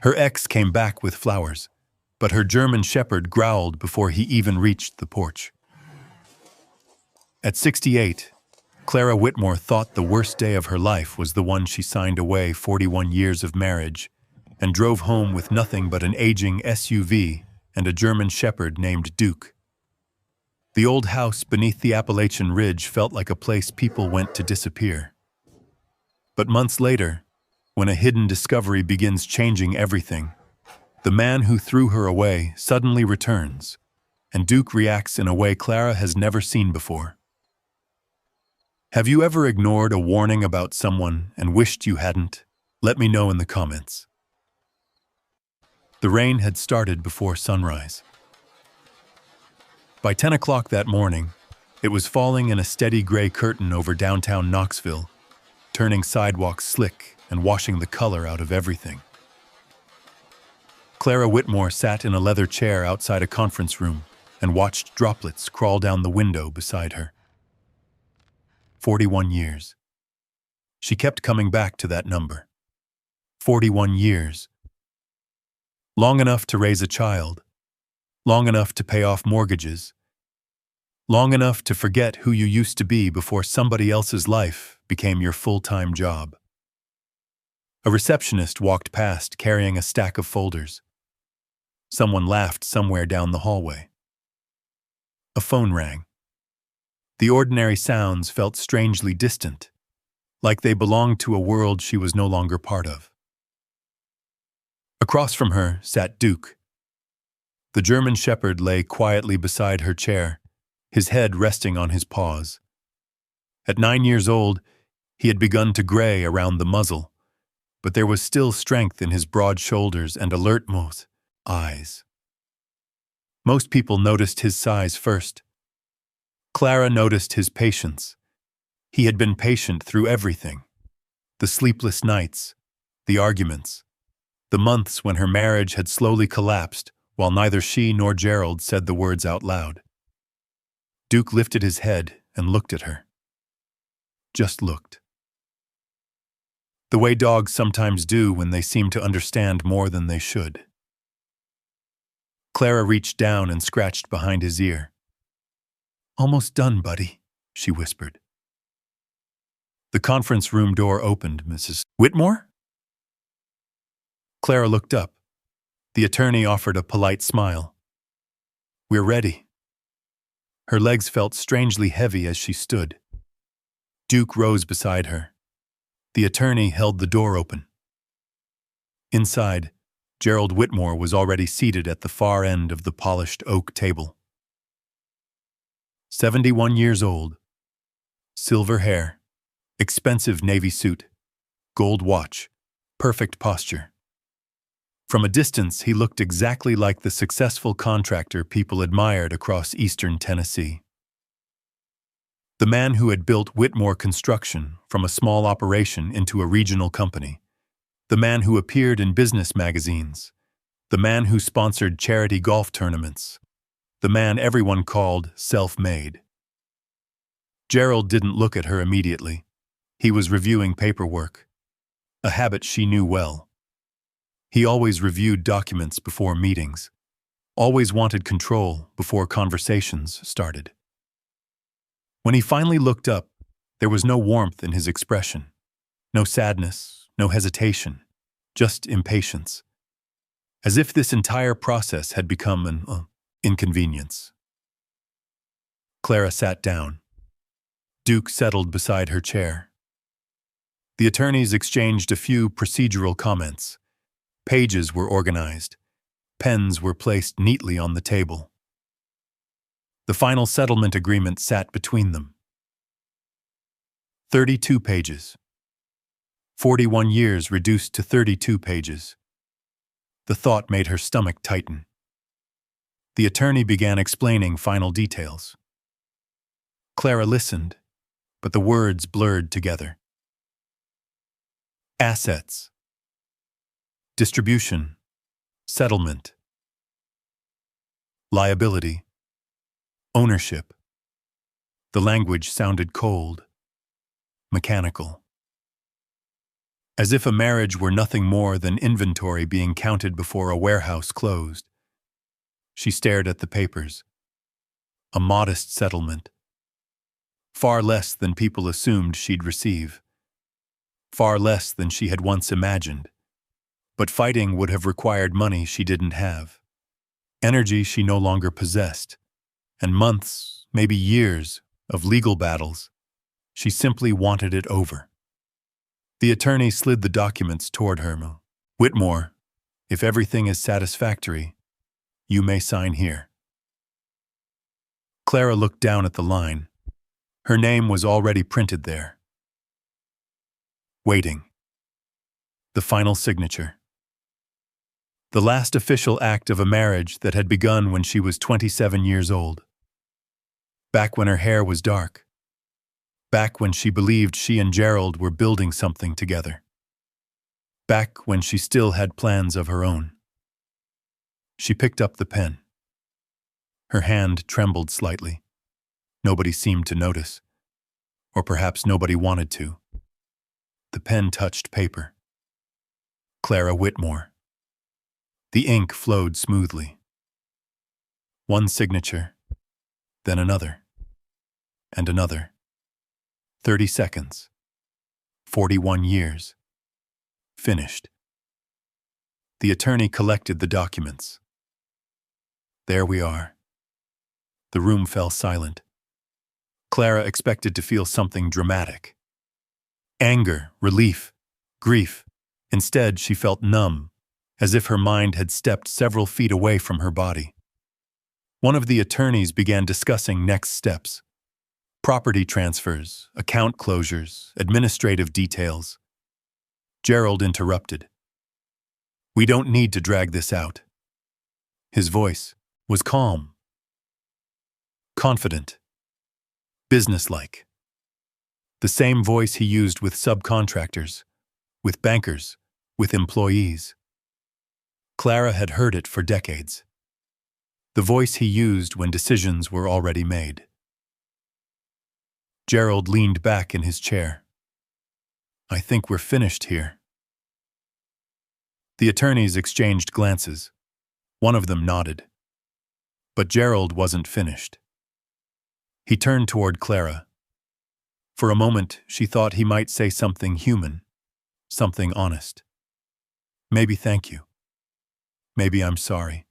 Her ex came back with flowers, but her German shepherd growled before he even reached the porch. At 68, Clara Whitmore thought the worst day of her life was the one she signed away 41 years of marriage and drove home with nothing but an aging SUV and a German shepherd named Duke. The old house beneath the Appalachian ridge felt like a place people went to disappear. But months later, when a hidden discovery begins changing everything, the man who threw her away suddenly returns, and Duke reacts in a way Clara has never seen before. Have you ever ignored a warning about someone and wished you hadn't? Let me know in the comments. The rain had started before sunrise. By 10 o'clock that morning, it was falling in a steady gray curtain over downtown Knoxville, turning sidewalks slick and washing the color out of everything. Clara Whitmore sat in a leather chair outside a conference room and watched droplets crawl down the window beside her. 41 years. She kept coming back to that number. 41 years. Long enough to raise a child. Long enough to pay off mortgages. Long enough to forget who you used to be before somebody else's life became your full-time job. A receptionist walked past carrying a stack of folders. Someone laughed somewhere down the hallway. A phone rang. The ordinary sounds felt strangely distant, like they belonged to a world she was no longer part of. Across from her sat Duke. The German shepherd lay quietly beside her chair, his head resting on his paws. At 9 years old, he had begun to gray around the muzzle, but there was still strength in his broad shoulders and alert eyes. Most people noticed his size first. Clara noticed his patience. He had been patient through everything. The sleepless nights, the arguments, the months when her marriage had slowly collapsed while neither she nor Gerald said the words out loud. Duke lifted his head and looked at her. Just looked. The way dogs sometimes do when they seem to understand more than they should. Clara reached down and scratched behind his ear. "Almost done, buddy," she whispered. The conference room door opened. "Mrs. Whitmore?" Clara looked up. The attorney offered a polite smile. "We're ready." Her legs felt strangely heavy as she stood. Duke rose beside her. The attorney held the door open. Inside, Gerald Whitmore was already seated at the far end of the polished oak table. 71 years old, silver hair, expensive navy suit, gold watch, perfect posture. From a distance, he looked exactly like the successful contractor people admired across eastern Tennessee. The man who had built Whitmore Construction from a small operation into a regional company. The man who appeared in business magazines. The man who sponsored charity golf tournaments. The man everyone called self-made. Gerald didn't look at her immediately. He was reviewing paperwork, a habit she knew well. He always reviewed documents before meetings, always wanted control before conversations started. When he finally looked up, there was no warmth in his expression, no sadness, no hesitation, just impatience, as if this entire process had become an inconvenience. Clara sat down. Duke settled beside her chair. The attorneys exchanged a few procedural comments. Pages were organized. Pens were placed neatly on the table. The final settlement agreement sat between them. 32 pages. 41 years reduced to 32 pages. The thought made her stomach tighten. The attorney began explaining final details. Clara listened, but the words blurred together. Assets. Distribution. Settlement. Liability. Ownership. The language sounded cold, mechanical. as if a marriage were nothing more than inventory being counted before a warehouse closed. She stared at the papers. A modest settlement. Far less than people assumed she'd receive. Far less than she had once imagined. But fighting would have required money she didn't have. Energy she no longer possessed. And months, maybe years, of legal battles. She simply wanted it over. The attorney slid the documents toward her. "Whitmore, if everything is satisfactory, you may sign here." Clara looked down at the line. Her name was already printed there. Waiting. The final signature. The last official act of a marriage that had begun when she was 27 years old. Back when her hair was dark. Back when she believed she and Gerald were building something together. Back when she still had plans of her own. She picked up the pen. Her hand trembled slightly. Nobody seemed to notice. Or perhaps nobody wanted to. The pen touched paper. Clara Whitmore. The ink flowed smoothly. One signature, then another, and another. 30 seconds. 41 years. Finished. The attorney collected the documents. There we are. The room fell silent. Clara expected to feel something dramatic. Anger, relief, grief. Instead, she felt numb, as if her mind had stepped several feet away from her body. One of the attorneys began discussing next steps. Property transfers, account closures, administrative details. Gerald interrupted. "We don't need to drag this out." His voice was calm, confident, businesslike. The same voice he used with subcontractors, with bankers, with employees. Clara had heard it for decades. The voice he used when decisions were already made. Gerald leaned back in his chair. "I think we're finished here." The attorneys exchanged glances. One of them nodded. But Gerald wasn't finished. He turned toward Clara. For a moment, she thought he might say something human, something honest. Maybe thank you. Maybe I'm sorry.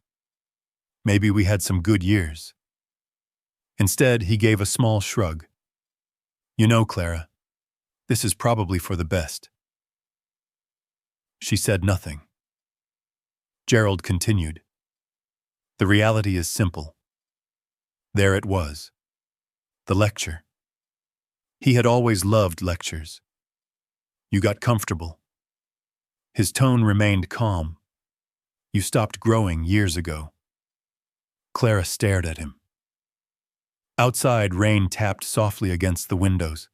Maybe we had some good years. Instead, he gave a small shrug. "You know, Clara, this is probably for the best." She said nothing. Gerald continued. "The reality is simple." There it was. The lecture. He had always loved lectures. You got comfortable. His tone remained calm. You stopped growing years ago. Clara stared at him. Outside, rain tapped softly against the windows.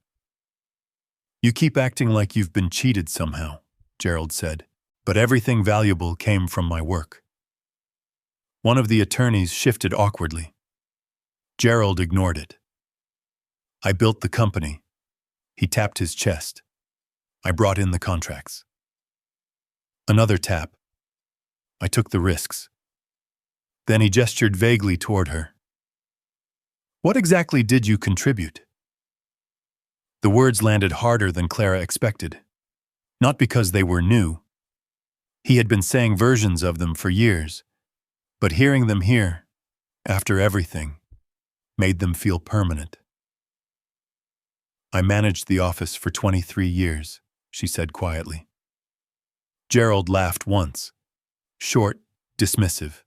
"You keep acting like you've been cheated somehow," Gerald said, "but everything valuable came from my work." One of the attorneys shifted awkwardly. Gerald ignored it. "I built the company." He tapped his chest. "I brought in the contracts." Another tap. "I took the risks." Then he gestured vaguely toward her. "What exactly did you contribute?" The words landed harder than Clara expected. Not because they were new. He had been saying versions of them for years. But hearing them here, after everything, made them feel permanent. "I managed the office for 23 years, she said quietly. Gerald laughed once. Short, dismissive.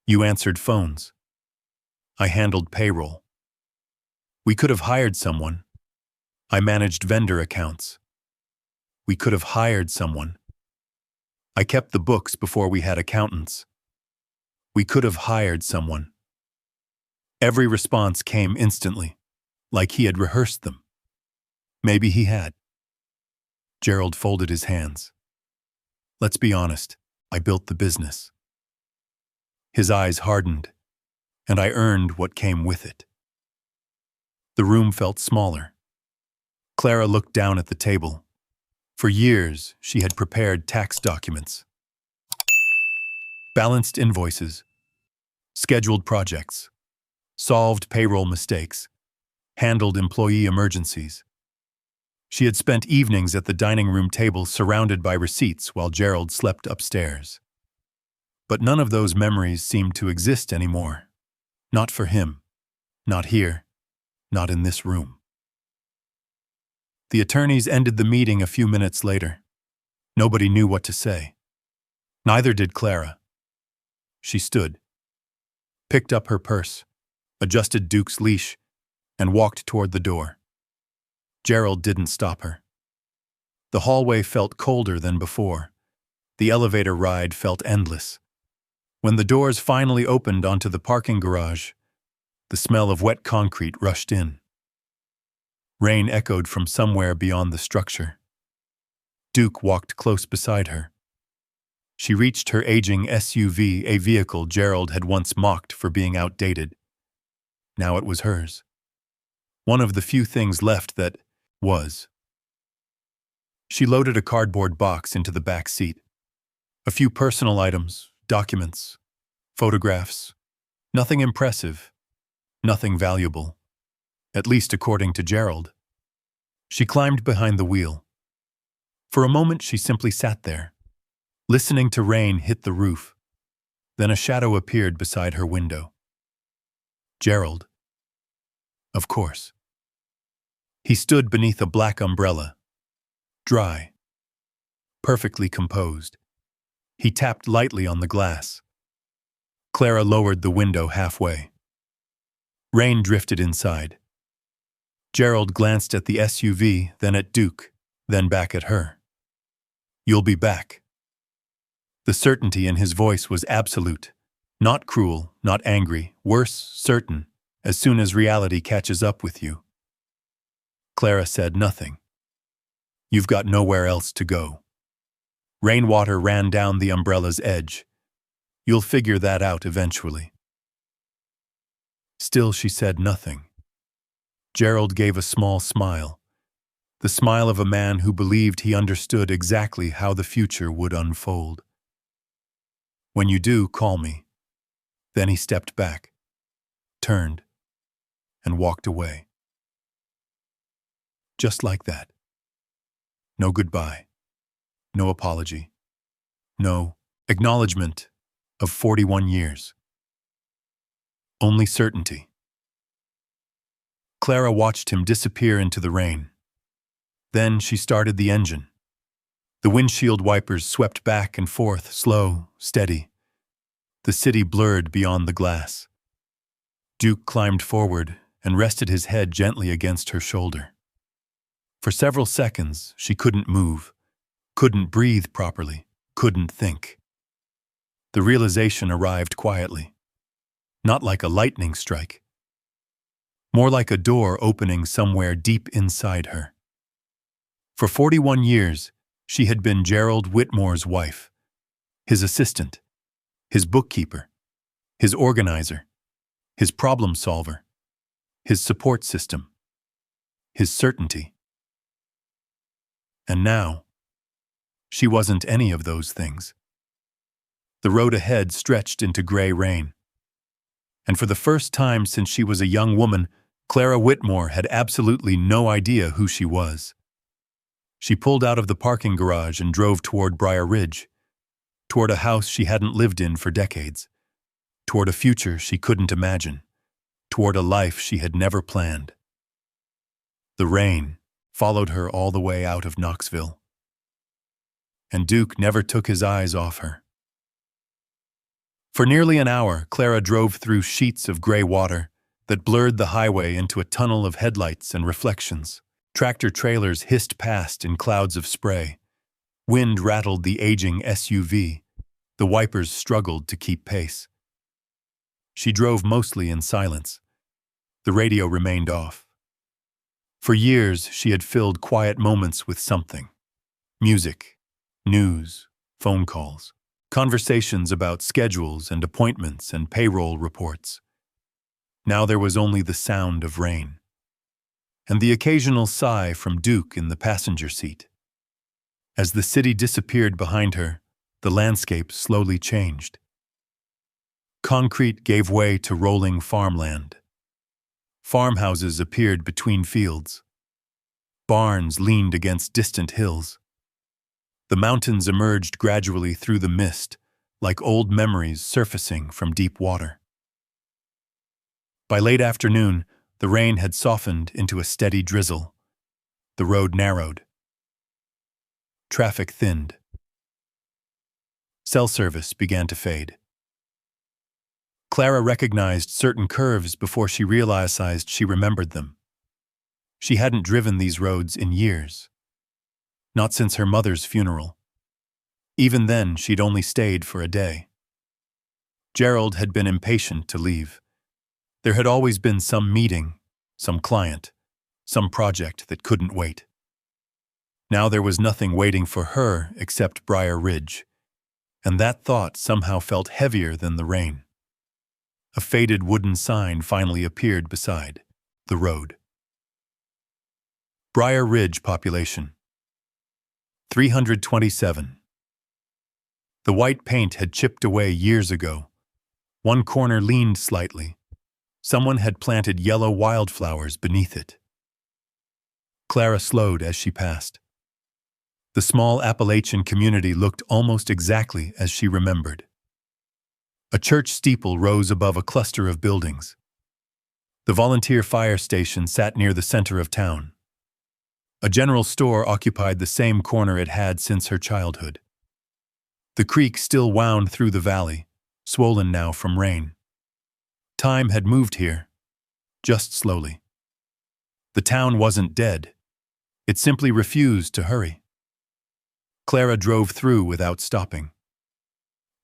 "You answered phones. I handled payroll. We could have hired someone. I managed vendor accounts. We could have hired someone. I kept the books before we had accountants. We could have hired someone." Every response came instantly, like he had rehearsed them. Maybe he had. Gerald folded his hands. "Let's be honest, I built the business." His eyes hardened, and I earned what came with it. The room felt smaller. Clara looked down at the table. For years, she had prepared tax documents, balanced invoices, scheduled projects, solved payroll mistakes, handled employee emergencies. She had spent evenings at the dining room table surrounded by receipts while Gerald slept upstairs. But none of those memories seemed to exist anymore. Not for him. Not here. Not in this room. The attorneys ended the meeting a few minutes later. Nobody knew what to say. Neither did Clara. She stood, picked up her purse, adjusted Duke's leash, and walked toward the door. Gerald didn't stop her. The hallway felt colder than before. The elevator ride felt endless. When the doors finally opened onto the parking garage, the smell of wet concrete rushed in. Rain echoed from somewhere beyond the structure. Duke walked close beside her. She reached her aging SUV, a vehicle Gerald had once mocked for being outdated. Now it was hers. One of the few things left that was. She loaded a cardboard box into the back seat. A few personal items, documents, photographs. Nothing impressive, nothing valuable, at least according to Gerald. She climbed behind the wheel. For a moment she simply sat there, listening to rain hit the roof. Then a shadow appeared beside her window. Gerald. Of course. He stood beneath a black umbrella, dry, perfectly composed. He tapped lightly on the glass. Clara lowered the window halfway. Rain drifted inside. Gerald glanced at the SUV, then at Duke, then back at her. You'll be back. The certainty in his voice was absolute, not cruel, not angry, worse, certain, as soon as reality catches up with you. Clara said nothing. You've got nowhere else to go. Rainwater ran down the umbrella's edge. You'll figure that out eventually. Still she said nothing. Gerald gave a small smile, the smile of a man who believed he understood exactly how the future would unfold. When you do, call me. Then he stepped back, turned, and walked away. Just like that. No goodbye. No apology. No acknowledgement of 41 years. Only certainty. Clara watched him disappear into the rain. Then she started the engine. The windshield wipers swept back and forth, slow, steady. The city blurred beyond the glass. Duke climbed forward and rested his head gently against her shoulder. For several seconds, she couldn't move, couldn't breathe properly, couldn't think. The realization arrived quietly, not like a lightning strike, more like a door opening somewhere deep inside her. For 41 years, she had been Gerald Whitmore's wife, his assistant, his bookkeeper, his organizer, his problem solver, his support system, his certainty. And now, she wasn't any of those things. The road ahead stretched into gray rain. And for the first time since she was a young woman, Clara Whitmore had absolutely no idea who she was. She pulled out of the parking garage and drove toward Briar Ridge, toward a house she hadn't lived in for decades, toward a future she couldn't imagine, toward a life she had never planned. The rain followed her all the way out of Knoxville. And Duke never took his eyes off her. For nearly an hour, Clara drove through sheets of gray water that blurred the highway into a tunnel of headlights and reflections. Tractor-trailers hissed past in clouds of spray. Wind rattled the aging SUV. The wipers struggled to keep pace. She drove mostly in silence. The radio remained off. For years, she had filled quiet moments with something. Music, news, phone calls, conversations about schedules and appointments and payroll reports. Now there was only the sound of rain, and the occasional sigh from Duke in the passenger seat. As the city disappeared behind her, the landscape slowly changed. Concrete gave way to rolling farmland. Farmhouses appeared between fields. Barns leaned against distant hills. The mountains emerged gradually through the mist, like old memories surfacing from deep water. By late afternoon, the rain had softened into a steady drizzle. The road narrowed. Traffic thinned. Cell service began to fade. Clara recognized certain curves before she realized she remembered them. She hadn't driven these roads in years. Not since her mother's funeral. Even then, she'd only stayed for a day. Gerald had been impatient to leave. There had always been some meeting, some client, some project that couldn't wait. Now there was nothing waiting for her except Briar Ridge, and that thought somehow felt heavier than the rain. A faded wooden sign finally appeared beside the road. Briar Ridge population 327. The white paint had chipped away years ago. One corner leaned slightly. Someone had planted yellow wildflowers beneath it. Clara slowed as she passed. The small Appalachian community looked almost exactly as she remembered. A church steeple rose above a cluster of buildings. The volunteer fire station sat near the center of town. A general store occupied the same corner it had since her childhood. The creek still wound through the valley, swollen now from rain. Time had moved here, just slowly. The town wasn't dead. It simply refused to hurry. Clara drove through without stopping.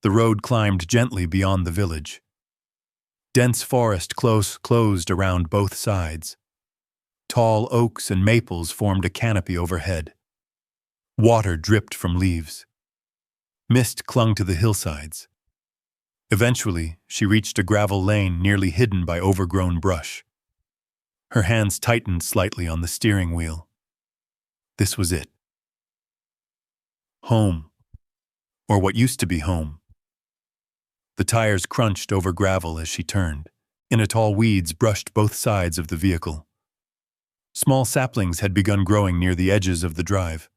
The road climbed gently beyond the village. Dense forest closed around both sides. Tall oaks and maples formed a canopy overhead. Water dripped from leaves. Mist clung to the hillsides. Eventually, she reached a gravel lane nearly hidden by overgrown brush. Her hands tightened slightly on the steering wheel. This was it. Home. Or what used to be home. The tires crunched over gravel as she turned. Tall weeds brushed both sides of the vehicle. Small saplings had begun growing near the edges of the drive.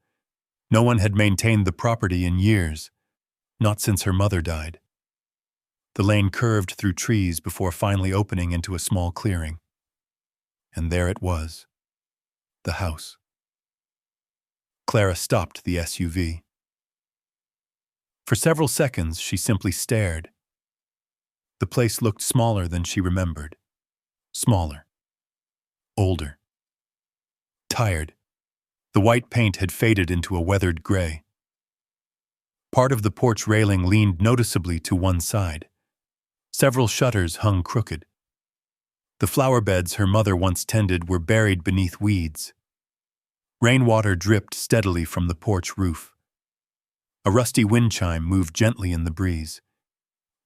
No one had maintained the property in years, not since her mother died. The lane curved through trees before finally opening into a small clearing. And there it was, the house. Clara stopped the SUV. For several seconds, she simply stared. The place looked smaller than she remembered. Smaller. Older. Tired. The white paint had faded into a weathered gray. Part of the porch railing leaned noticeably to one side. Several shutters hung crooked. The flower beds her mother once tended were buried beneath weeds. Rainwater dripped steadily from the porch roof. A rusty wind chime moved gently in the breeze.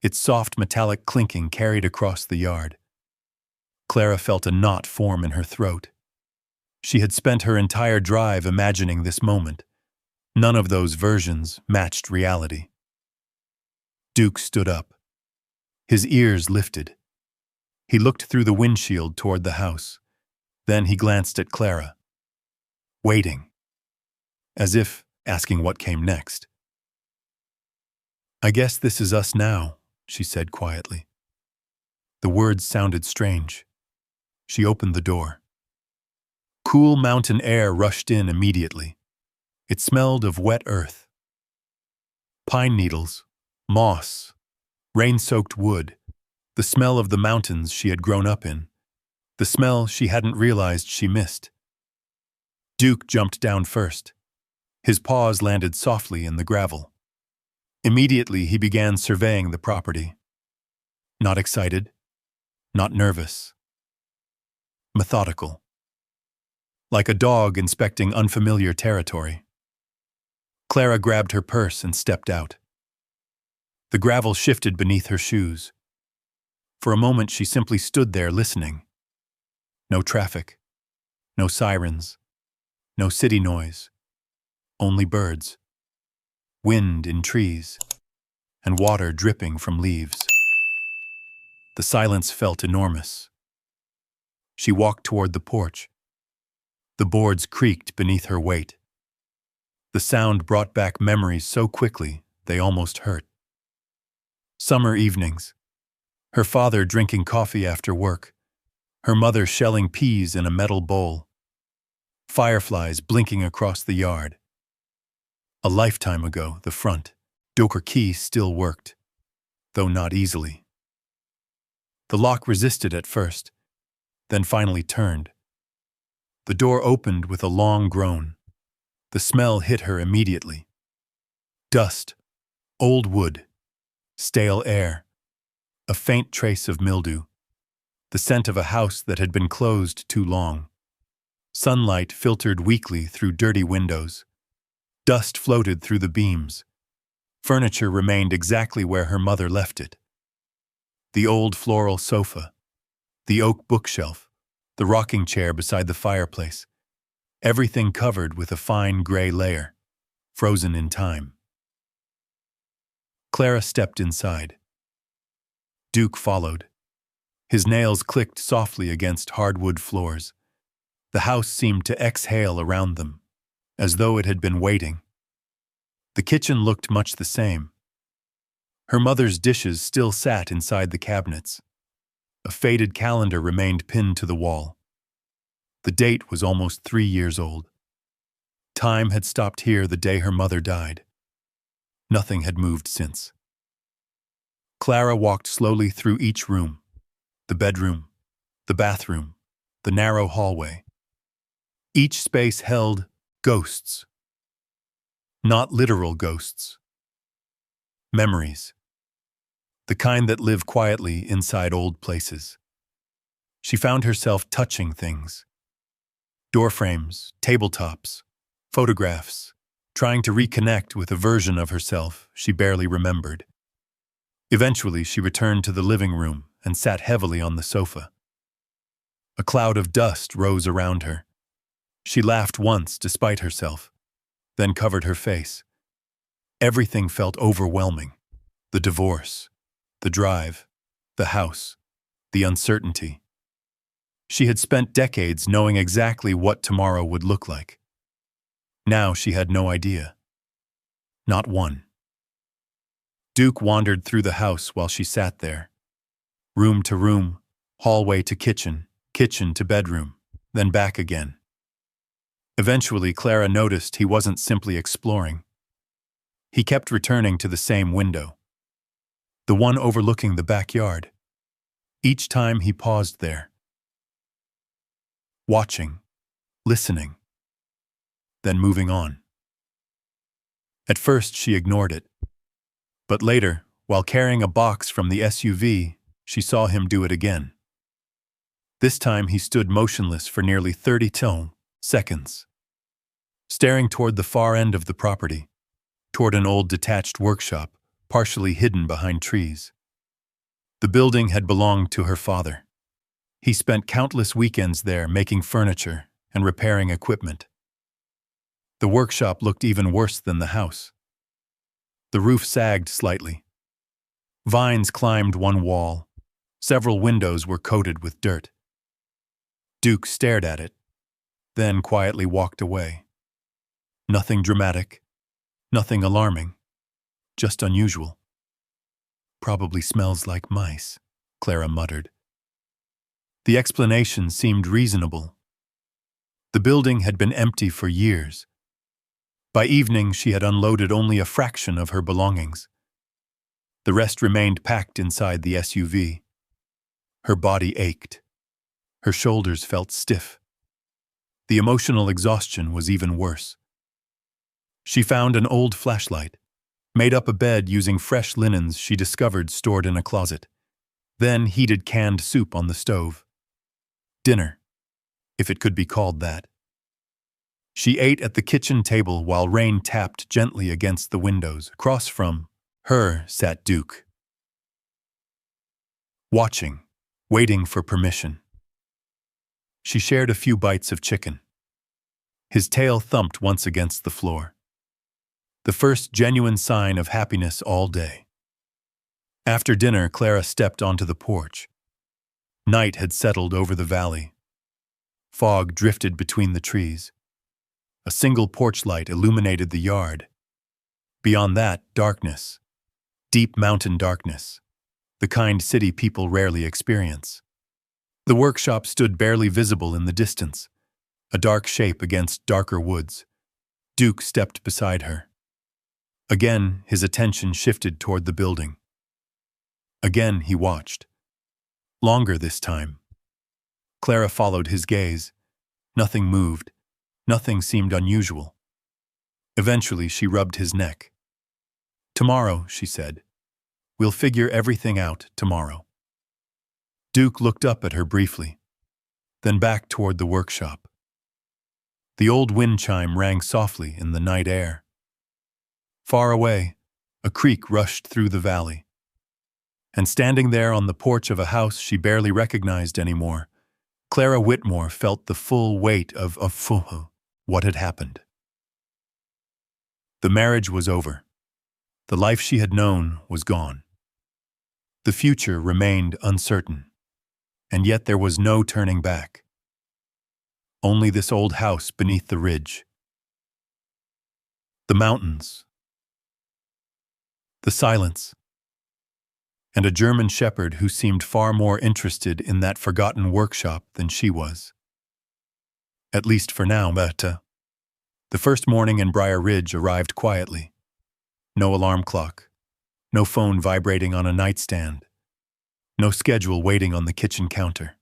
Its soft metallic clinking carried across the yard. Clara felt a knot form in her throat. She had spent her entire drive imagining this moment. None of those versions matched reality. Duke stood up. His ears lifted. He looked through the windshield toward the house. Then he glanced at Clara. Waiting. As if asking what came next. "I guess this is us now," she said quietly. The words sounded strange. She opened the door. Cool mountain air rushed in immediately. It smelled of wet earth. Pine needles, moss, rain-soaked wood, the smell of the mountains she had grown up in, the smell she hadn't realized she missed. Duke jumped down first. His paws landed softly in the gravel. Immediately he began surveying the property. Not excited, not nervous. Methodical. Like a dog inspecting unfamiliar territory. Clara grabbed her purse and stepped out. The gravel shifted beneath her shoes. For a moment she simply stood there listening. No traffic, no sirens, no city noise, only birds. wind in trees, and water dripping from leaves. The silence felt enormous. She walked toward the porch. The boards creaked beneath her weight. The sound brought back memories so quickly they almost hurt. Summer evenings. Her father drinking coffee after work. Her mother shelling peas in a metal bowl. Fireflies blinking across the yard. A lifetime ago, the front door key still worked, though not easily. The lock resisted at first, then finally turned. The door opened with a long groan. The smell hit her immediately. Dust, old wood, stale air, a faint trace of mildew, the scent of a house that had been closed too long. Sunlight filtered weakly through dirty windows. Dust floated through the beams. Furniture remained exactly where her mother left it. The old floral sofa, the oak bookshelf, the rocking chair beside the fireplace, everything covered with a fine gray layer, frozen in time. Clara stepped inside. Duke followed. His nails clicked softly against hardwood floors. The house seemed to exhale around them, as though it had been waiting. The kitchen looked much the same. Her mother's dishes still sat inside the cabinets. A faded calendar remained pinned to the wall. The date was almost 3 years old. Time had stopped here the day her mother died. Nothing had moved since. Clara walked slowly through each room, the bedroom, the bathroom, the narrow hallway. Each space held ghosts. Not literal ghosts. Memories. The kind that live quietly inside old places. She found herself touching things. Door frames, tabletops, photographs, trying to reconnect with a version of herself she barely remembered. Eventually, she returned to the living room and sat heavily on the sofa. A cloud of dust rose around her. She laughed once despite herself, then covered her face. Everything felt overwhelming. The divorce, the drive, the house, the uncertainty. She had spent decades knowing exactly what tomorrow would look like. Now she had no idea. Not one. Duke wandered through the house while she sat there. Room to room, hallway to kitchen, kitchen to bedroom, then back again. Eventually, Clara noticed he wasn't simply exploring. He kept returning to the same window, the one overlooking the backyard. Each time he paused there, watching, listening, then moving on. At first, she ignored it. But later, while carrying a box from the SUV, she saw him do it again. This time, he stood motionless for nearly 30 seconds, staring toward the far end of the property, toward an old detached workshop, partially hidden behind trees. The building had belonged to her father. He spent countless weekends there making furniture and repairing equipment. The workshop looked even worse than the house. The roof sagged slightly. Vines climbed one wall. Several windows were coated with dirt. Duke stared at it, then quietly walked away. Nothing dramatic, nothing alarming, just unusual. Probably smells like mice, Clara muttered. The explanation seemed reasonable. The building had been empty for years. By evening, she had unloaded only a fraction of her belongings. The rest remained packed inside the SUV. Her body ached. Her shoulders felt stiff. The emotional exhaustion was even worse. She found an old flashlight, made up a bed using fresh linens she discovered stored in a closet, then heated canned soup on the stove. Dinner, if it could be called that. She ate at the kitchen table while rain tapped gently against the windows. Across from her sat Duke, watching, waiting for permission. She shared a few bites of chicken. His tail thumped once against the floor. the first genuine sign of happiness all day. After dinner, Clara stepped onto the porch. Night had settled over the valley. Fog drifted between the trees. A single porch light illuminated the yard. Beyond that, darkness. Deep mountain darkness. The kind city people rarely experience. The workshop stood barely visible in the distance, a dark shape against darker woods. Duke stepped beside her. Again, his attention shifted toward the building. Again, he watched. Longer this time. Clara followed his gaze. Nothing moved. Nothing seemed unusual. Eventually, she rubbed his neck. "Tomorrow," she said. "We'll figure everything out tomorrow." Duke looked up at her briefly, then back toward the workshop. The old wind chime rang softly in the night air. Far away, a creek rushed through the valley. And standing there on the porch of a house she barely recognized anymore, Clara Whitmore felt the full weight of what had happened. The marriage was over. The life she had known was gone. The future remained uncertain, and yet there was no turning back. Only this old house beneath the ridge. The mountains. The silence. And a German shepherd who seemed far more interested in that forgotten workshop than she was. At least for now, but the first morning in Briar Ridge arrived quietly. No alarm clock, no phone vibrating on a nightstand, no schedule waiting on the kitchen counter.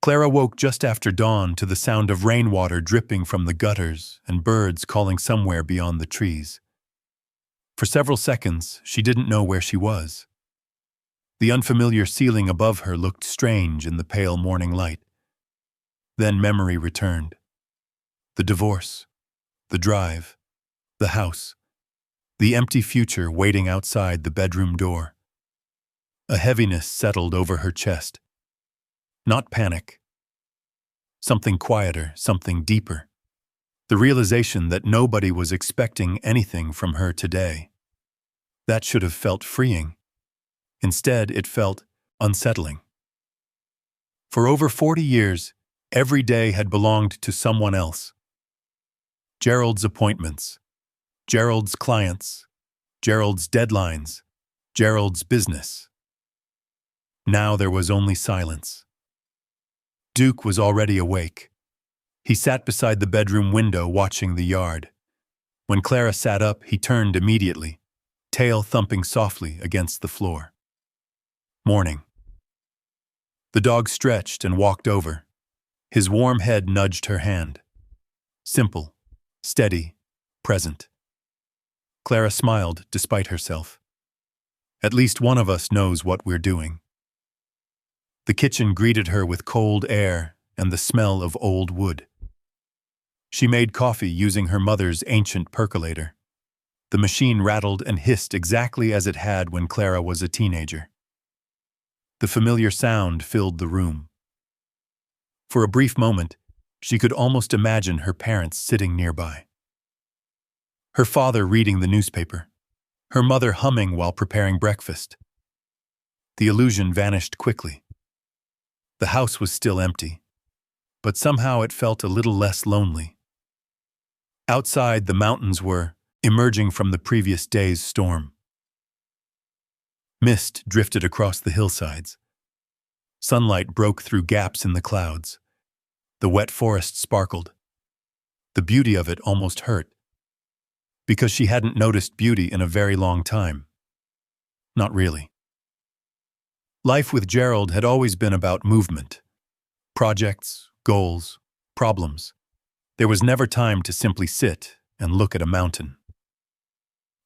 Clara woke just after dawn to the sound of rainwater dripping from the gutters and birds calling somewhere beyond the trees. For several seconds, she didn't know where she was. The unfamiliar ceiling above her looked strange in the pale morning light. Then memory returned. The divorce, the drive, the house, the empty future waiting outside the bedroom door. A heaviness settled over her chest. Not panic. Something quieter, something deeper. The realization that nobody was expecting anything from her today. That should have felt freeing. Instead, it felt unsettling. For over 40 years, every day had belonged to someone else. Gerald's appointments, Gerald's clients, Gerald's deadlines, Gerald's business. Now there was only silence. Duke was already awake. He sat beside the bedroom window watching the yard. When Clara sat up, he turned immediately, tail thumping softly against the floor. Morning. The dog stretched and walked over. His warm head nudged her hand. Simple, steady, present. Clara smiled despite herself. At least one of us knows what we're doing. The kitchen greeted her with cold air and the smell of old wood. She made coffee using her mother's ancient percolator. The machine rattled and hissed exactly as it had when Clara was a teenager. The familiar sound filled the room. For a brief moment, she could almost imagine her parents sitting nearby. Her father reading the newspaper, her mother humming while preparing breakfast. The illusion vanished quickly. The house was still empty, but somehow it felt a little less lonely. Outside, the mountains were emerging from the previous day's storm. Mist drifted across the hillsides. Sunlight broke through gaps in the clouds. The wet forest sparkled. The beauty of it almost hurt, because she hadn't noticed beauty in a very long time. Not really. Life with Gerald had always been about movement. Projects, goals, problems. There was never time to simply sit and look at a mountain.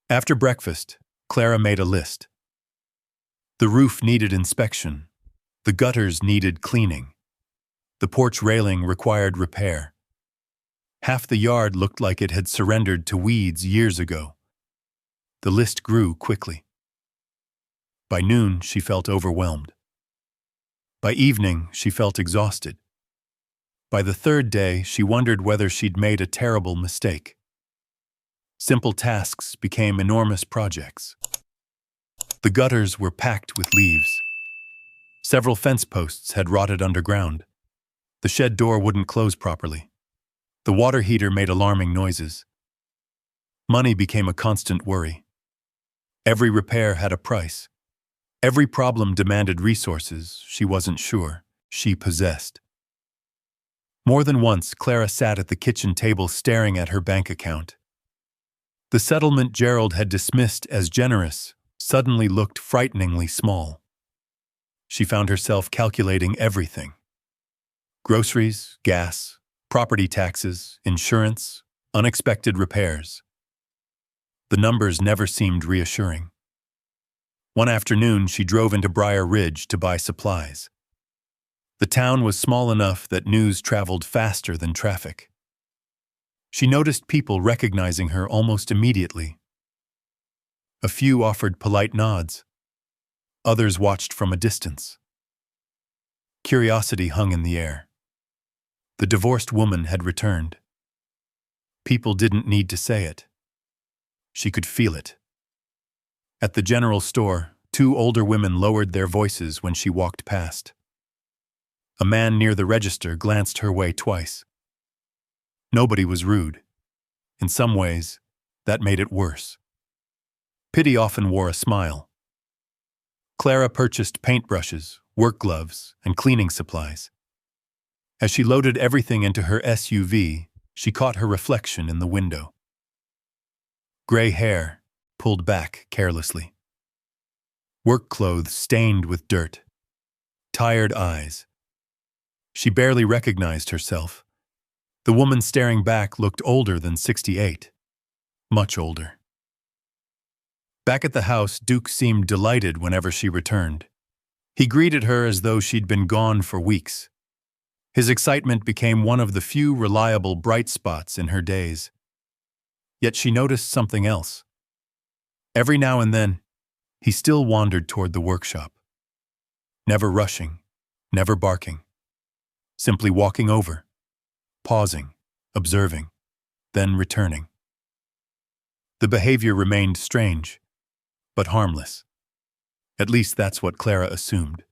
After breakfast, Clara made a list. The roof needed inspection. The gutters needed cleaning. The porch railing required repair. Half the yard looked like it had surrendered to weeds years ago. The list grew quickly. By noon, she felt overwhelmed. By evening, she felt exhausted. By the third day, she wondered whether she'd made a terrible mistake. Simple tasks became enormous projects. The gutters were packed with leaves. Several fence posts had rotted underground. The shed door wouldn't close properly. The water heater made alarming noises. Money became a constant worry. Every repair had a price. Every problem demanded resources she wasn't sure she possessed. More than once, Clara sat at the kitchen table staring at her bank account. The settlement Gerald had dismissed as generous suddenly looked frighteningly small. She found herself calculating everything: groceries, gas, property taxes, insurance, unexpected repairs. The numbers never seemed reassuring. One afternoon, she drove into Briar Ridge to buy supplies. The town was small enough that news traveled faster than traffic. She noticed people recognizing her almost immediately. A few offered polite nods. Others watched from a distance. Curiosity hung in the air. The divorced woman had returned. People didn't need to say it. She could feel it. At the general store, two older women lowered their voices when she walked past. A man near the register glanced her way twice. Nobody was rude. In some ways, that made it worse. Pity often wore a smile. Clara purchased paintbrushes, work gloves, and cleaning supplies. As she loaded everything into her SUV, she caught her reflection in the window. Gray hair, pulled back carelessly. Work clothes stained with dirt. Tired eyes. She barely recognized herself. The woman staring back looked older than 68. Much older. Back at the house, Duke seemed delighted whenever she returned. He greeted her as though she'd been gone for weeks. His excitement became one of the few reliable bright spots in her days. Yet she noticed something else. Every now and then, he still wandered toward the workshop. Never rushing, never barking. Simply walking over, pausing, observing, then returning. The behavior remained strange, but harmless. At least that's what Clara assumed.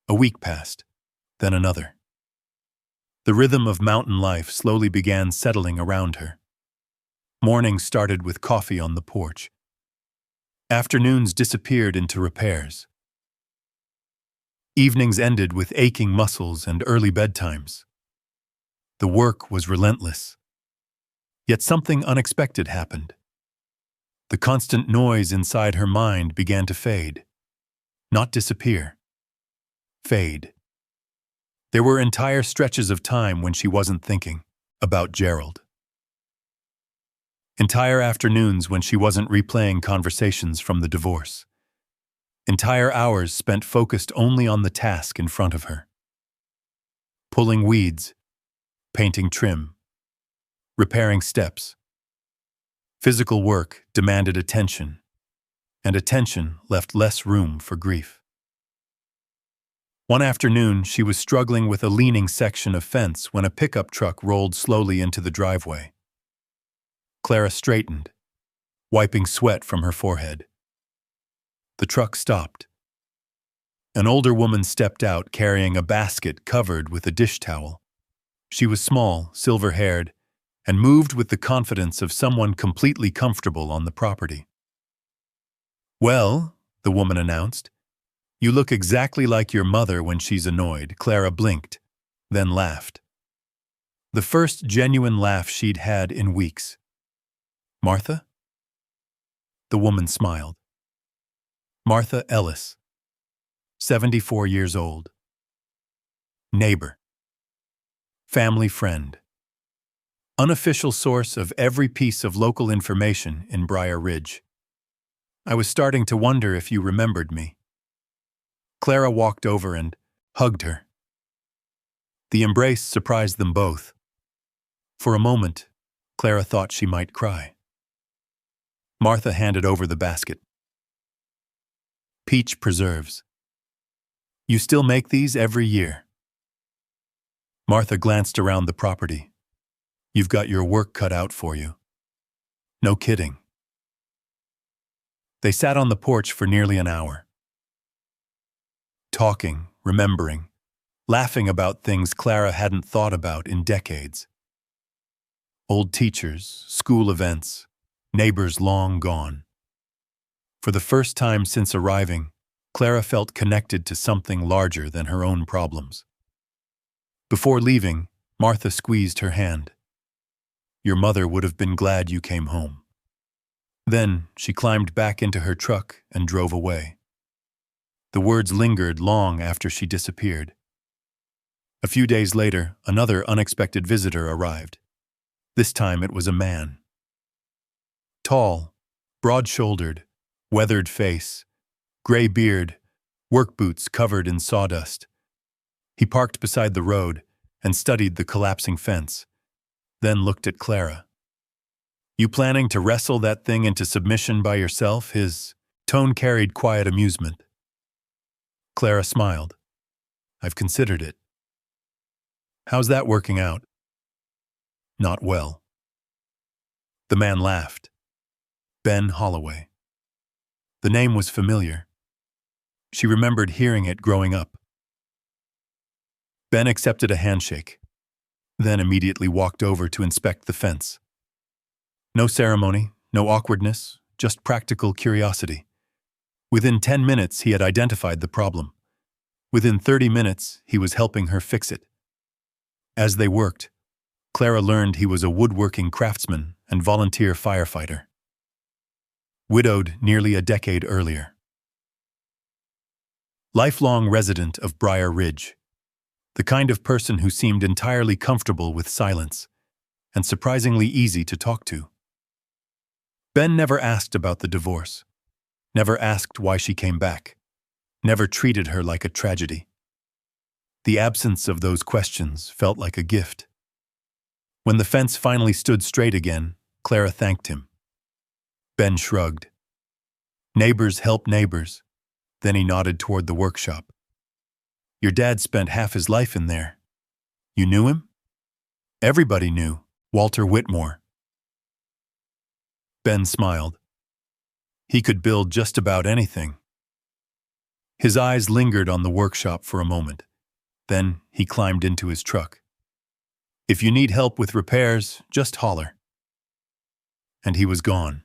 A week passed, then another. The rhythm of mountain life slowly began settling around her. Mornings started with coffee on the porch. Afternoons disappeared into repairs. Evenings ended with aching muscles and early bedtimes. The work was relentless. Yet something unexpected happened. The constant noise inside her mind began to fade. Not disappear. Fade. There were entire stretches of time when she wasn't thinking about Gerald. Entire afternoons when she wasn't replaying conversations from the divorce. Entire hours spent focused only on the task in front of her. Pulling weeds, painting trim, repairing steps. Physical work demanded attention, and attention left less room for grief. One afternoon, she was struggling with a leaning section of fence when a pickup truck rolled slowly into the driveway. Clara straightened, wiping sweat from her forehead. The truck stopped. An older woman stepped out carrying a basket covered with a dish towel. She was small, silver-haired, and moved with the confidence of someone completely comfortable on the property. "Well," the woman announced, "you look exactly like your mother when she's annoyed." Clara blinked, then laughed. The first genuine laugh she'd had in weeks. "Martha?" The woman smiled. Martha Ellis, 74 years old. Neighbor. Family friend. Unofficial source of every piece of local information in Briar Ridge. "I was starting to wonder if you remembered me." Clara walked over and hugged her. The embrace surprised them both. For a moment, Clara thought she might cry. Martha handed over the basket. "Peach preserves. You still make these every year?" Martha glanced around the property. "You've got your work cut out for you." No kidding. They sat on the porch for nearly an hour, talking, remembering, laughing about things Clara hadn't thought about in decades. Old teachers, school events, neighbors long gone. For the first time since arriving, Clara felt connected to something larger than her own problems. Before leaving, Martha squeezed her hand. "Your mother would have been glad you came home." Then she climbed back into her truck and drove away. The words lingered long after she disappeared. A few days later, another unexpected visitor arrived. This time it was a man. Tall, broad-shouldered, weathered face, gray beard, work boots covered in sawdust. He parked beside the road and studied the collapsing fence, then looked at Clara. "You planning to wrestle that thing into submission by yourself?" His tone carried quiet amusement. Clara smiled. "I've considered it." "How's that working out?" "Not well." The man laughed. Ben Holloway. The name was familiar. She remembered hearing it growing up. Ben accepted a handshake, then immediately walked over to inspect the fence. No ceremony, no awkwardness, just practical curiosity. Within 10 minutes, he had identified the problem. Within 30 minutes, he was helping her fix it. As they worked, Clara learned he was a woodworking craftsman and volunteer firefighter. Widowed nearly a decade earlier. Lifelong resident of Briar Ridge. The kind of person who seemed entirely comfortable with silence and surprisingly easy to talk to. Ben never asked about the divorce, never asked why she came back, never treated her like a tragedy. The absence of those questions felt like a gift. When the fence finally stood straight again, Clara thanked him. Ben shrugged. "Neighbors help neighbors." Then he nodded toward the workshop. "Your dad spent half his life in there. You knew him?" "Everybody knew Walter Whitmore." Ben smiled. He could build just about anything. His eyes lingered on the workshop for a moment. Then he climbed into his truck. "If you need help with repairs, just holler." And he was gone.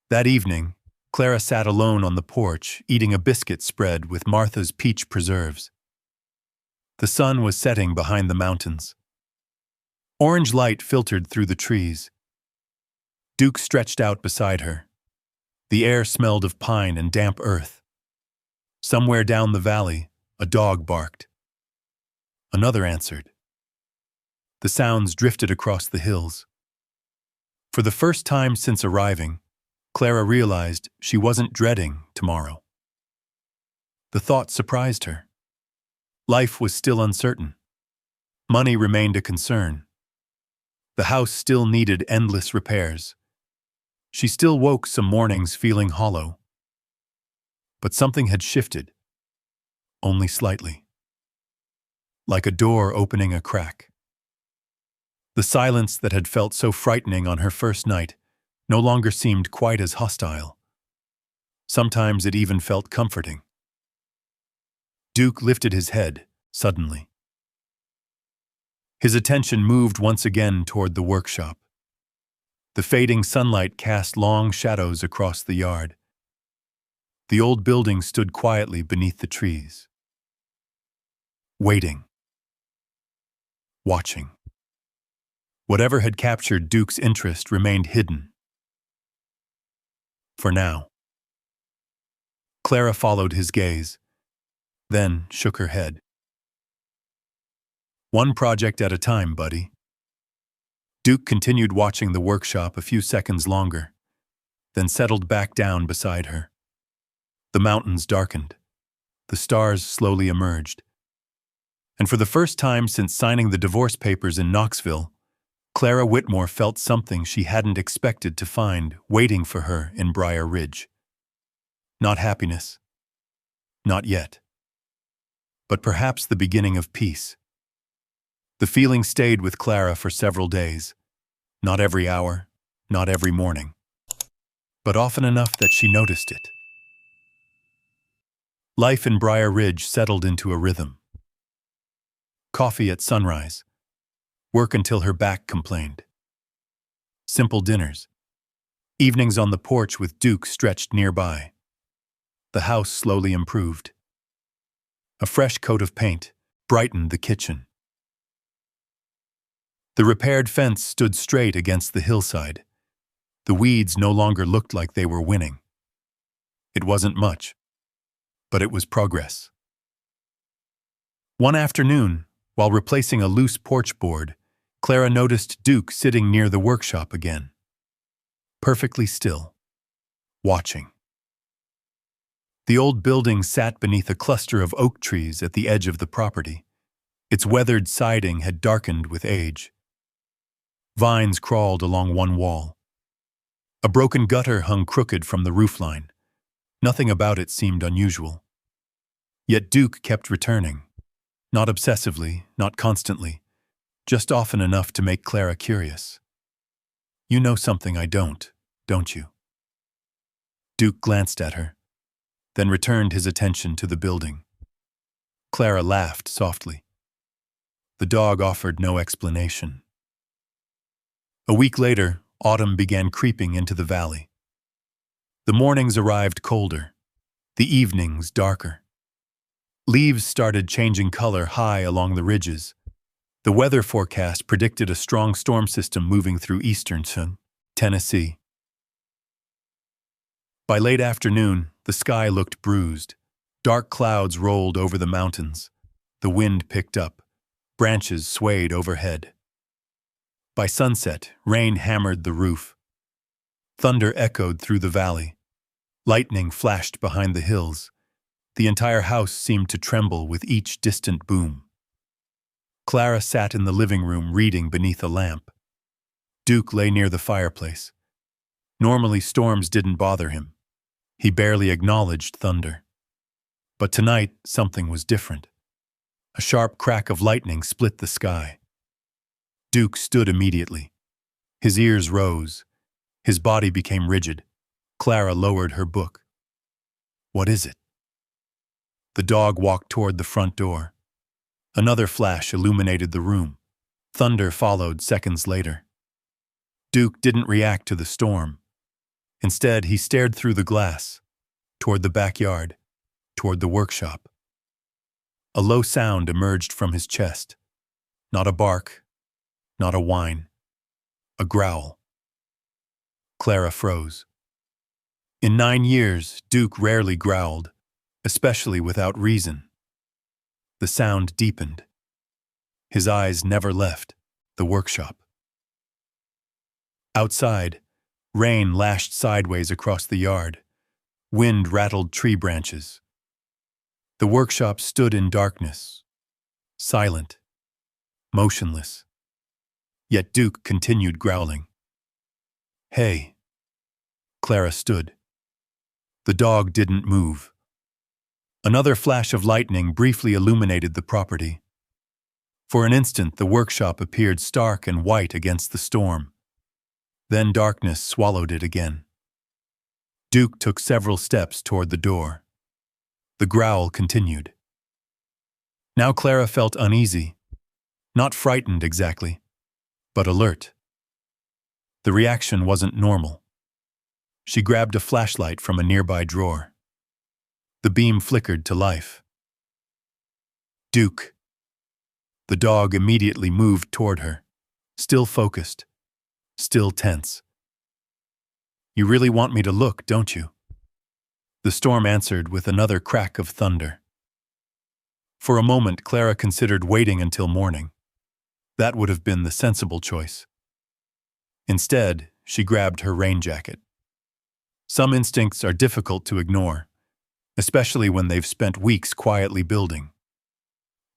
That evening, Clara sat alone on the porch, eating a biscuit spread with Martha's peach preserves. The sun was setting behind the mountains. Orange light filtered through the trees. Duke stretched out beside her. The air smelled of pine and damp earth. Somewhere down the valley, a dog barked. Another answered. The sounds drifted across the hills. For the first time since arriving, Clara realized she wasn't dreading tomorrow. The thought surprised her. Life was still uncertain. Money remained a concern. The house still needed endless repairs. She still woke some mornings feeling hollow. But something had shifted, only slightly. Like a door opening a crack. The silence that had felt so frightening on her first night no longer seemed quite as hostile. Sometimes it even felt comforting. Duke lifted his head, suddenly. His attention moved once again toward the workshop. The fading sunlight cast long shadows across the yard. The old building stood quietly beneath the trees. Waiting. Watching. Whatever had captured Duke's interest remained hidden. For now. Clara followed his gaze, then shook her head. "One project at a time, buddy." Duke continued watching the workshop a few seconds longer, then settled back down beside her. The mountains darkened. The stars slowly emerged. And for the first time since signing the divorce papers in Knoxville, Clara Whitmore felt something she hadn't expected to find waiting for her in Briar Ridge. Not happiness. Not yet. But perhaps the beginning of peace. The feeling stayed with Clara for several days. Not every hour, not every morning, but often enough that she noticed it. Life in Briar Ridge settled into a rhythm. Coffee at sunrise, work until her back complained. Simple dinners, evenings on the porch with Duke stretched nearby. The house slowly improved. A fresh coat of paint brightened the kitchen. The repaired fence stood straight against the hillside. The weeds no longer looked like they were winning. It wasn't much, but it was progress. One afternoon, while replacing a loose porch board, Clara noticed Duke sitting near the workshop again. Perfectly still, watching. The old building sat beneath a cluster of oak trees at the edge of the property. Its weathered siding had darkened with age. Vines crawled along one wall. A broken gutter hung crooked from the roofline. Nothing about it seemed unusual. Yet Duke kept returning. Not obsessively, not constantly, just often enough to make Clara curious. "You know something I don't you?" Duke glanced at her, then returned his attention to the building. Clara laughed softly. The dog offered no explanation. A week later, autumn began creeping into the valley. The mornings arrived colder, the evenings darker. Leaves started changing color high along the ridges. The weather forecast predicted a strong storm system moving through eastern Tennessee. By late afternoon, the sky looked bruised. Dark clouds rolled over the mountains. The wind picked up. Branches swayed overhead. By sunset, rain hammered the roof. Thunder echoed through the valley. Lightning flashed behind the hills. The entire house seemed to tremble with each distant boom. Clara sat in the living room reading beneath a lamp. Duke lay near the fireplace. Normally, storms didn't bother him. He barely acknowledged thunder. But tonight, something was different. A sharp crack of lightning split the sky. Duke stood immediately. His ears rose. His body became rigid. Clara lowered her book. "What is it?" The dog walked toward the front door. Another flash illuminated the room. Thunder followed seconds later. Duke didn't react to the storm. Instead, he stared through the glass, toward the backyard, toward the workshop. A low sound emerged from his chest. Not a bark, not a whine, a growl. Clara froze. In 9 years, Duke rarely growled, especially without reason. The sound deepened. His eyes never left the workshop. Outside, rain lashed sideways across the yard. Wind rattled tree branches. The workshop stood in darkness, silent, motionless. Yet Duke continued growling. "Hey." Clara stood. The dog didn't move. Another flash of lightning briefly illuminated the property. For an instant, the workshop appeared stark and white against the storm. Then darkness swallowed it again. Duke took several steps toward the door. The growl continued. Now Clara felt uneasy, not frightened exactly, but alert. The reaction wasn't normal. She grabbed a flashlight from a nearby drawer. The beam flickered to life. "Duke." The dog immediately moved toward her, still focused, still tense. "You really want me to look, don't you?" The storm answered with another crack of thunder. For a moment, Clara considered waiting until morning. That would have been the sensible choice. Instead, she grabbed her rain jacket. Some instincts are difficult to ignore, especially when they've spent weeks quietly building.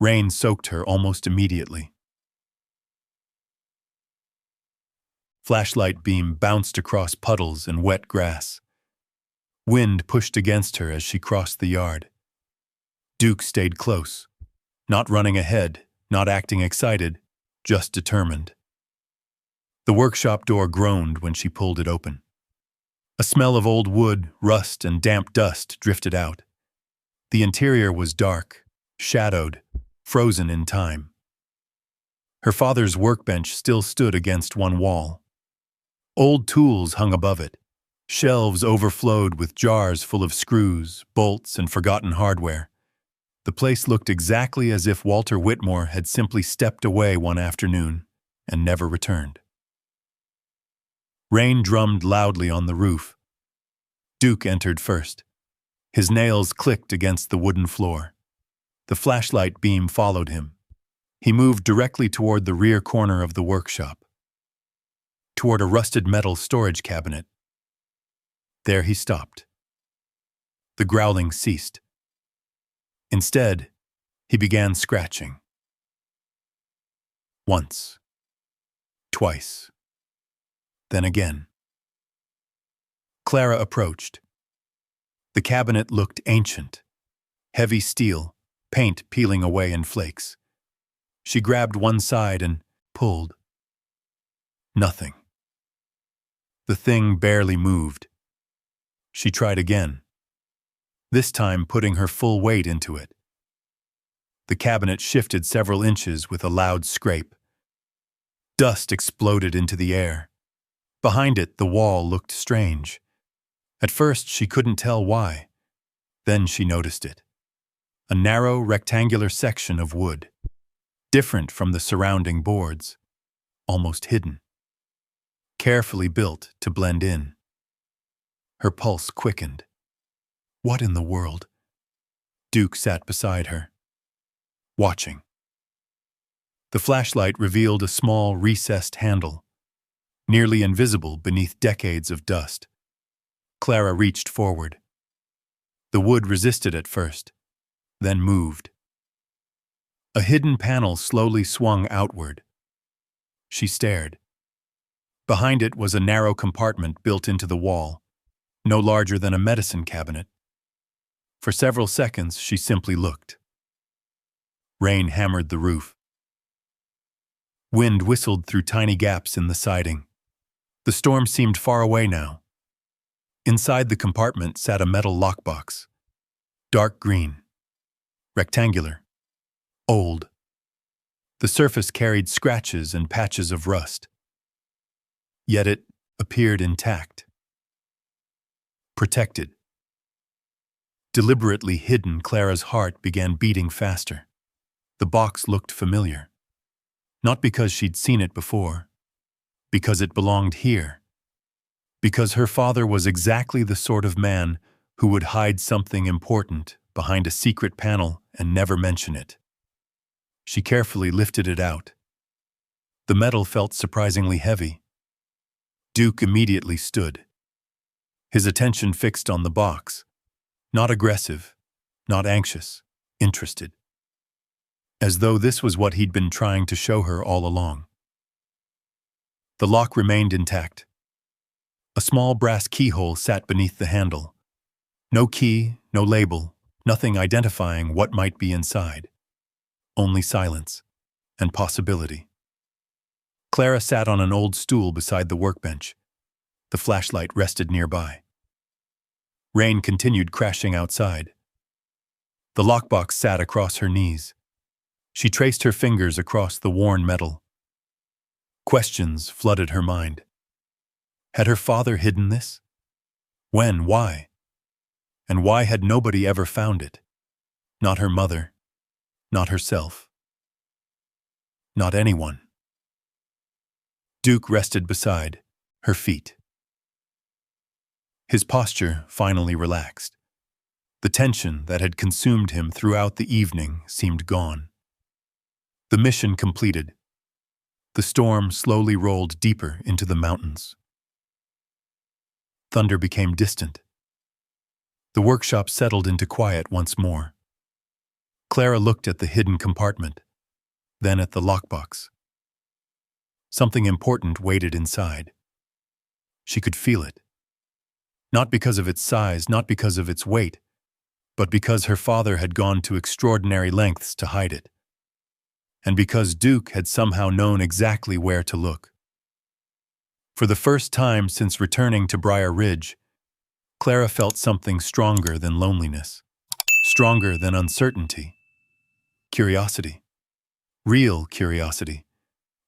Rain soaked her almost immediately. Flashlight beam bounced across puddles and wet grass. Wind pushed against her as she crossed the yard. Duke stayed close, not running ahead, not acting excited, just determined. The workshop door groaned when she pulled it open. A smell of old wood, rust, and damp dust drifted out. The interior was dark, shadowed, frozen in time. Her father's workbench still stood against one wall. Old tools hung above it. Shelves overflowed with jars full of screws, bolts, and forgotten hardware. The place looked exactly as if Walter Whitmore had simply stepped away one afternoon and never returned. Rain drummed loudly on the roof. Duke entered first. His nails clicked against the wooden floor. The flashlight beam followed him. He moved directly toward the rear corner of the workshop, toward a rusted metal storage cabinet. There he stopped. The growling ceased. Instead, he began scratching. Once. Twice. Then again. Clara approached. The cabinet looked ancient. Heavy steel, paint peeling away in flakes. She grabbed one side and pulled. Nothing. The thing barely moved. She tried again, this time putting her full weight into it. The cabinet shifted several inches with a loud scrape. Dust exploded into the air. Behind it, the wall looked strange. At first, she couldn't tell why. Then she noticed it. A narrow, rectangular section of wood, different from the surrounding boards, almost hidden. Carefully built to blend in. Her pulse quickened. What in the world? Duke sat beside her, watching. The flashlight revealed a small, recessed handle, nearly invisible beneath decades of dust. Clara reached forward. The wood resisted at first, then moved. A hidden panel slowly swung outward. She stared. Behind it was a narrow compartment built into the wall, no larger than a medicine cabinet. For several seconds, she simply looked. Rain hammered the roof. Wind whistled through tiny gaps in the siding. The storm seemed far away now. Inside the compartment sat a metal lockbox. Dark green. Rectangular. Old. The surface carried scratches and patches of rust. Yet it appeared intact. Protected. Deliberately hidden, Clara's heart began beating faster. The box looked familiar. Not because she'd seen it before. Because it belonged here. Because her father was exactly the sort of man who would hide something important behind a secret panel and never mention it. She carefully lifted it out. The metal felt surprisingly heavy. Duke immediately stood. His attention fixed on the box. Not aggressive, not anxious, interested. As though this was what he'd been trying to show her all along. The lock remained intact. A small brass keyhole sat beneath the handle. No key, no label, nothing identifying what might be inside. Only silence and possibility. Clara sat on an old stool beside the workbench. The flashlight rested nearby. Rain continued crashing outside. The lockbox sat across her knees. She traced her fingers across the worn metal. Questions flooded her mind. Had her father hidden this? When? Why? And why had nobody ever found it? Not her mother. Not herself. Not anyone. Duke rested beside, her feet. His posture finally relaxed. The tension that had consumed him throughout the evening seemed gone. The mission completed. The storm slowly rolled deeper into the mountains. Thunder became distant. The workshop settled into quiet once more. Clara looked at the hidden compartment, then at the lockbox. Something important waited inside. She could feel it. Not because of its size, not because of its weight, but because her father had gone to extraordinary lengths to hide it. And because Duke had somehow known exactly where to look. For the first time since returning to Briar Ridge, Clara felt something stronger than loneliness, stronger than uncertainty. Curiosity. Real curiosity.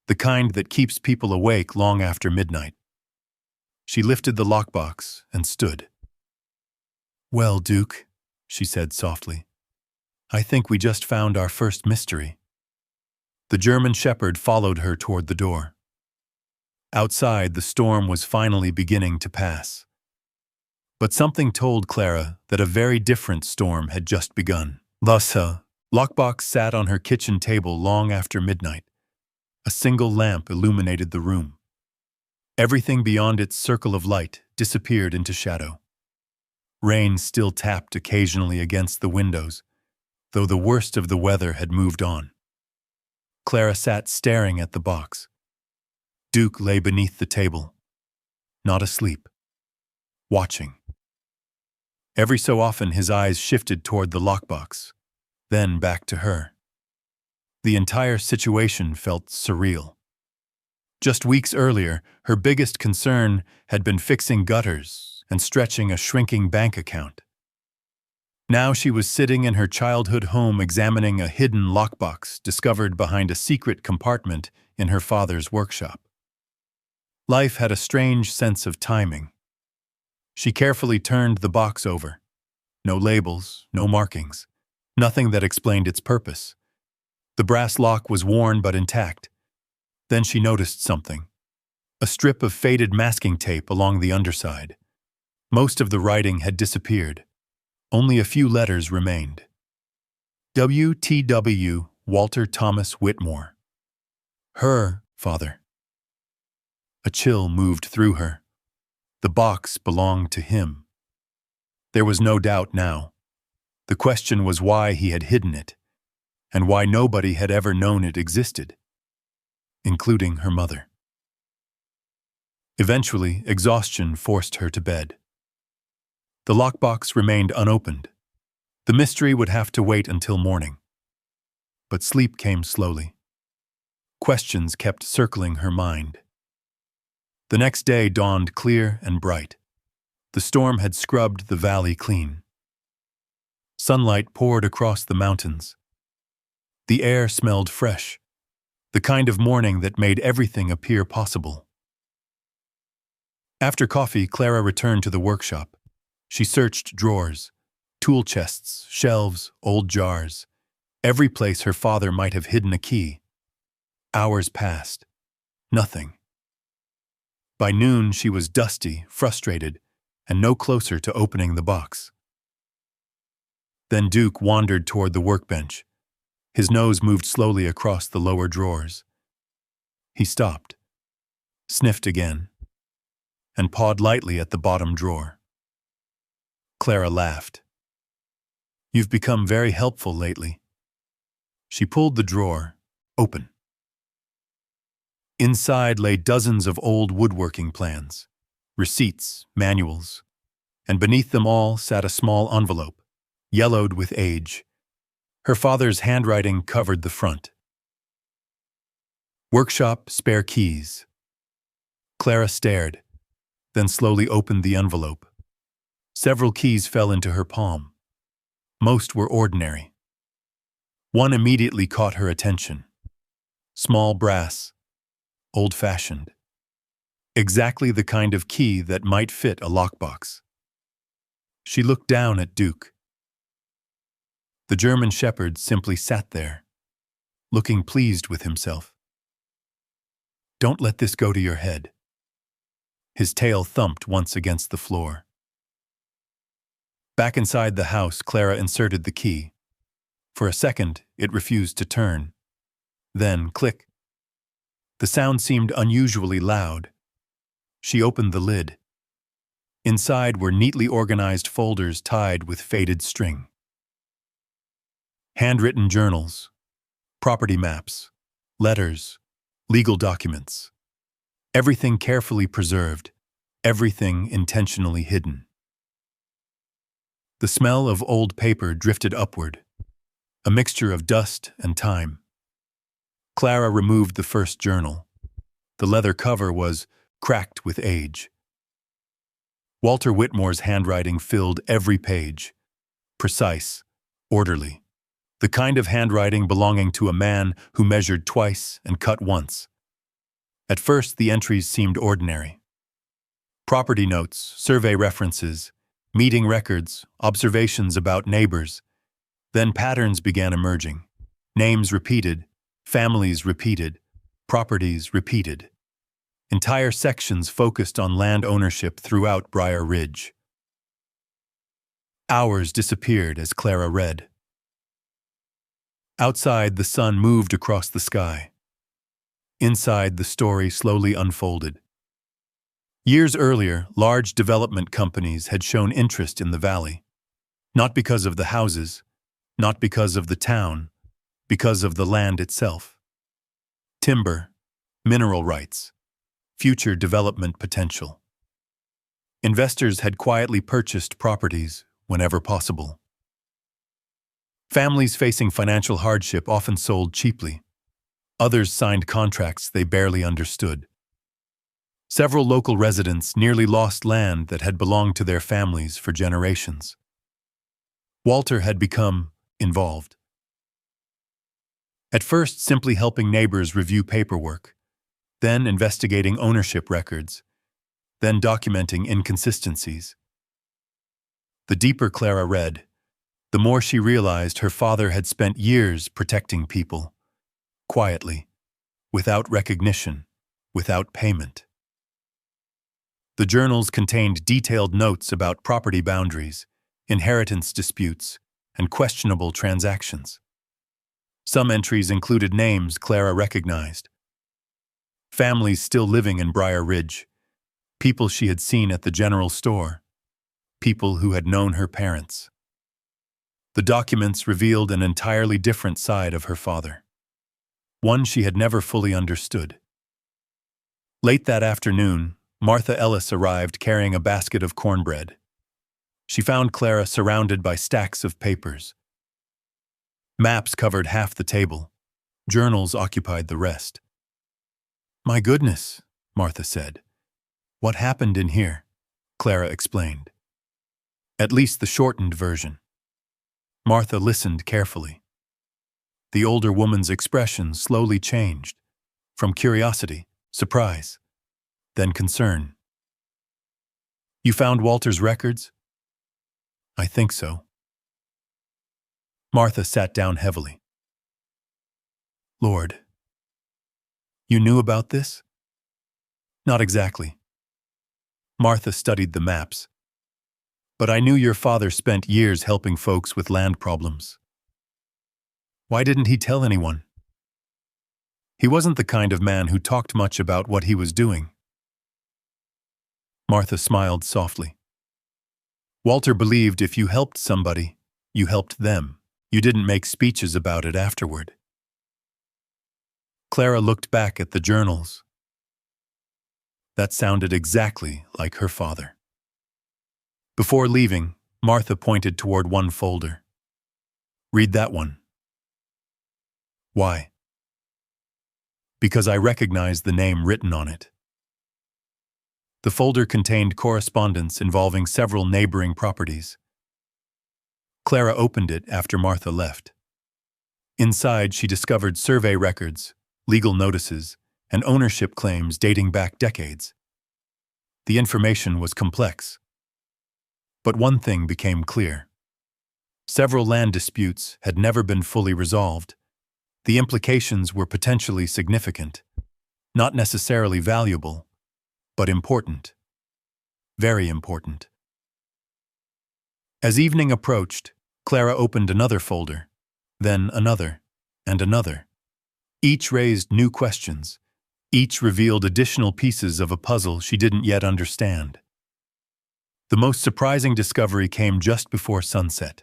The kind that keeps people awake long after midnight. She lifted the lockbox and stood. "Well, Duke," she said softly, "I think we just found our first mystery." The German shepherd followed her toward the door. Outside, the storm was finally beginning to pass. But something told Clara that a very different storm had just begun. Thus, lockbox sat on her kitchen table long after midnight. A single lamp illuminated the room. Everything beyond its circle of light disappeared into shadow. Rain still tapped occasionally against the windows, though the worst of the weather had moved on. Clara sat staring at the box. Duke lay beneath the table, not asleep, watching. Every so often his eyes shifted toward the lockbox, then back to her. The entire situation felt surreal. Just weeks earlier, her biggest concern had been fixing gutters and stretching a shrinking bank account. Now she was sitting in her childhood home examining a hidden lockbox discovered behind a secret compartment in her father's workshop. Life had a strange sense of timing. She carefully turned the box over. No labels, no markings, nothing that explained its purpose. The brass lock was worn but intact. Then she noticed something. A strip of faded masking tape along the underside. Most of the writing had disappeared. Only a few letters remained. W.T.W. Walter Thomas Whitmore. Her father. A chill moved through her. The box belonged to him. There was no doubt now. The question was why he had hidden it, and why nobody had ever known it existed, including her mother. Eventually, exhaustion forced her to bed. The lockbox remained unopened. The mystery would have to wait until morning. But sleep came slowly. Questions kept circling her mind. The next day dawned clear and bright. The storm had scrubbed the valley clean. Sunlight poured across the mountains. The air smelled fresh, the kind of morning that made everything appear possible. After coffee, Clara returned to the workshop. She searched drawers, tool chests, shelves, old jars, every place her father might have hidden a key. Hours passed. Nothing. By noon, she was dusty, frustrated, and no closer to opening the box. Then Duke wandered toward the workbench. His nose moved slowly across the lower drawers. He stopped, sniffed again, and pawed lightly at the bottom drawer. Clara laughed. "You've become very helpful lately." She pulled the drawer open. Inside lay dozens of old woodworking plans, receipts, manuals, and beneath them all sat a small envelope, yellowed with age. Her father's handwriting covered the front. Workshop spare keys. Clara stared, then slowly opened the envelope. Several keys fell into her palm. Most were ordinary. One immediately caught her attention. Small brass, old-fashioned. Exactly the kind of key that might fit a lockbox. She looked down at Duke. The German shepherd simply sat there, looking pleased with himself. "Don't let this go to your head." His tail thumped once against the floor. Back inside the house, Clara inserted the key. For a second, it refused to turn. Then, click. The sound seemed unusually loud. She opened the lid. Inside were neatly organized folders tied with faded string. Handwritten journals, property maps, letters, legal documents. Everything carefully preserved, everything intentionally hidden. The smell of old paper drifted upward, a mixture of dust and time. Clara removed the first journal. The leather cover was cracked with age. Walter Whitmore's handwriting filled every page, precise, orderly, the kind of handwriting belonging to a man who measured twice and cut once. At first, the entries seemed ordinary. Property notes, survey references, meeting records, observations about neighbors. Then patterns began emerging. Names repeated, families repeated, properties repeated. Entire sections focused on land ownership throughout Briar Ridge. Hours disappeared as Clara read. Outside, the sun moved across the sky. Inside, the story slowly unfolded. Years earlier, large development companies had shown interest in the valley. Not because of the houses, not because of the town, because of the land itself. Timber, mineral rights, future development potential. Investors had quietly purchased properties whenever possible. Families facing financial hardship often sold cheaply. Others signed contracts they barely understood. Several local residents nearly lost land that had belonged to their families for generations. Walter had become involved. At first, simply helping neighbors review paperwork, then investigating ownership records, then documenting inconsistencies. The deeper Clara read, the more she realized her father had spent years protecting people, quietly, without recognition, without payment. The journals contained detailed notes about property boundaries, inheritance disputes, and questionable transactions. Some entries included names Clara recognized. Families still living in Briar Ridge, people she had seen at the general store, people who had known her parents. The documents revealed an entirely different side of her father, one she had never fully understood. Late that afternoon, Martha Ellis arrived carrying a basket of cornbread. She found Clara surrounded by stacks of papers. Maps covered half the table. Journals occupied the rest. "My goodness," Martha said. "What happened in here?" Clara explained. "At least the shortened version." Martha listened carefully. The older woman's expression slowly changed, from curiosity, surprise, then concern. "You found Walter's records?" "I think so." Martha sat down heavily. "Lord, you knew about this?" "Not exactly." Martha studied the maps. "But I knew your father spent years helping folks with land problems." "Why didn't he tell anyone?" "He wasn't the kind of man who talked much about what he was doing." Martha smiled softly. "Walter believed if you helped somebody, you helped them. You didn't make speeches about it afterward." Clara looked back at the journals. That sounded exactly like her father. Before leaving, Martha pointed toward one folder. "Read that one." "Why?" "Because I recognize the name written on it." The folder contained correspondence involving several neighboring properties. Clara opened it after Martha left. Inside, she discovered survey records, legal notices, and ownership claims dating back decades. The information was complex. But one thing became clear. Several land disputes had never been fully resolved. The implications were potentially significant, not necessarily valuable, but important. Very important. As evening approached, Clara opened another folder, then another, and another. Each raised new questions. Each revealed additional pieces of a puzzle she didn't yet understand. The most surprising discovery came just before sunset.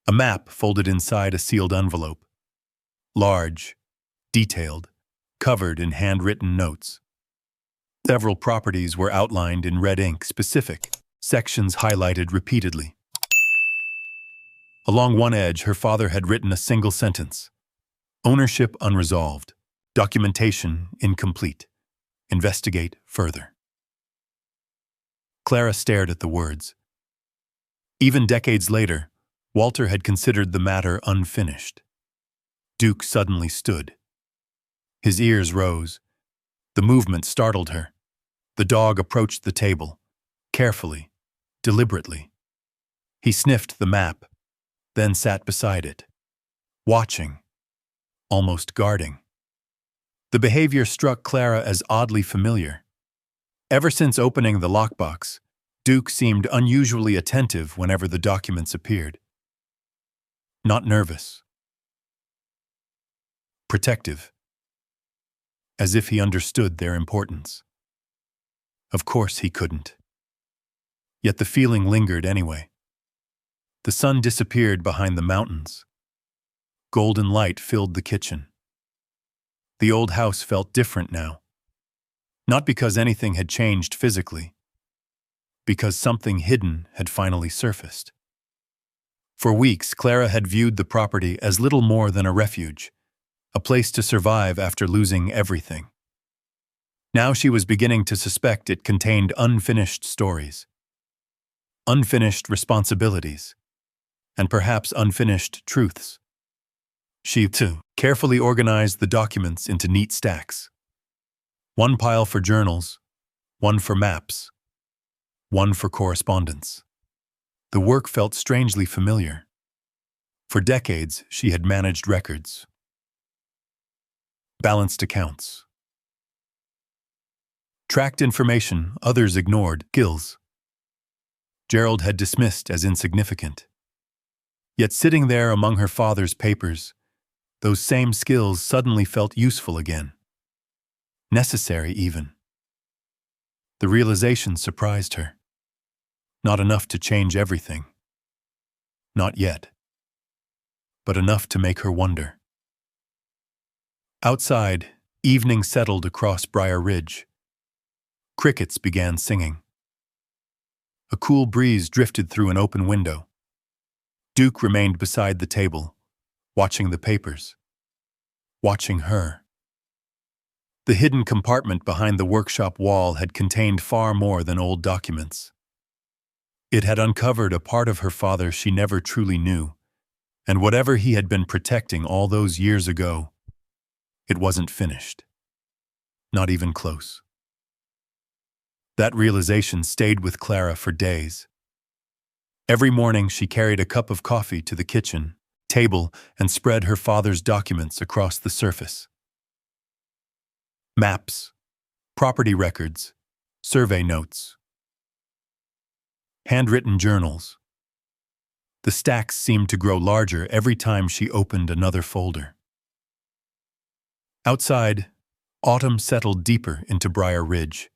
A map folded inside a sealed envelope. Large, detailed, covered in handwritten notes. Several properties were outlined in red ink, specific sections highlighted repeatedly. Along one edge, her father had written a single sentence. Ownership unresolved. Documentation incomplete. Investigate further. Clara stared at the words. Even decades later, Walter had considered the matter unfinished. Duke suddenly stood. His ears rose. The movement startled her. The dog approached the table, carefully, deliberately. He sniffed the map, then sat beside it, watching, almost guarding. The behavior struck Clara as oddly familiar. Ever since opening the lockbox, Duke seemed unusually attentive whenever the documents appeared. Not nervous. Protective. As if he understood their importance. Of course he couldn't. Yet the feeling lingered anyway. The sun disappeared behind the mountains. Golden light filled the kitchen. The old house felt different now. Not because anything had changed physically, because something hidden had finally surfaced. For weeks, Clara had viewed the property as little more than a refuge, a place to survive after losing everything. Now she was beginning to suspect it contained unfinished stories, unfinished responsibilities, and perhaps unfinished truths. She, too, carefully organized the documents into neat stacks. One pile for journals, one for maps, one for correspondence. The work felt strangely familiar. For decades, she had managed records, balanced accounts, tracked information others ignored, skills Gerald had dismissed as insignificant. Yet sitting there among her father's papers, those same skills suddenly felt useful again. Necessary, even. The realization surprised her. Not enough to change everything. Not yet. But enough to make her wonder. Outside, evening settled across Briar Ridge. Crickets began singing. A cool breeze drifted through an open window. Duke remained beside the table, watching the papers. Watching her. The hidden compartment behind the workshop wall had contained far more than old documents. It had uncovered a part of her father she never truly knew, and whatever he had been protecting all those years ago, it wasn't finished. Not even close. That realization stayed with Clara for days. Every morning she carried a cup of coffee to the kitchen table and spread her father's documents across the surface. Maps, property records, survey notes, handwritten journals. The stacks seemed to grow larger every time she opened another folder. Outside, autumn settled deeper into Briar Ridge.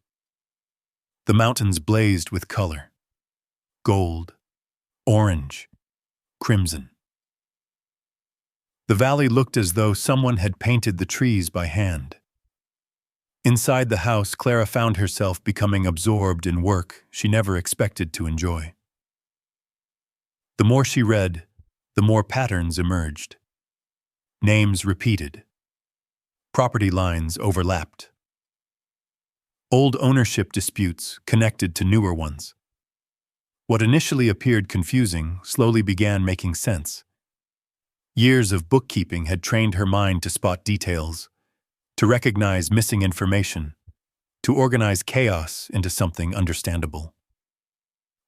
The mountains blazed with color. Gold, orange, crimson. The valley looked as though someone had painted the trees by hand. Inside the house, Clara found herself becoming absorbed in work she never expected to enjoy. The more she read, the more patterns emerged. Names repeated. Property lines overlapped. Old ownership disputes connected to newer ones. What initially appeared confusing slowly began making sense. Years of bookkeeping had trained her mind to spot details, to recognize missing information, to organize chaos into something understandable.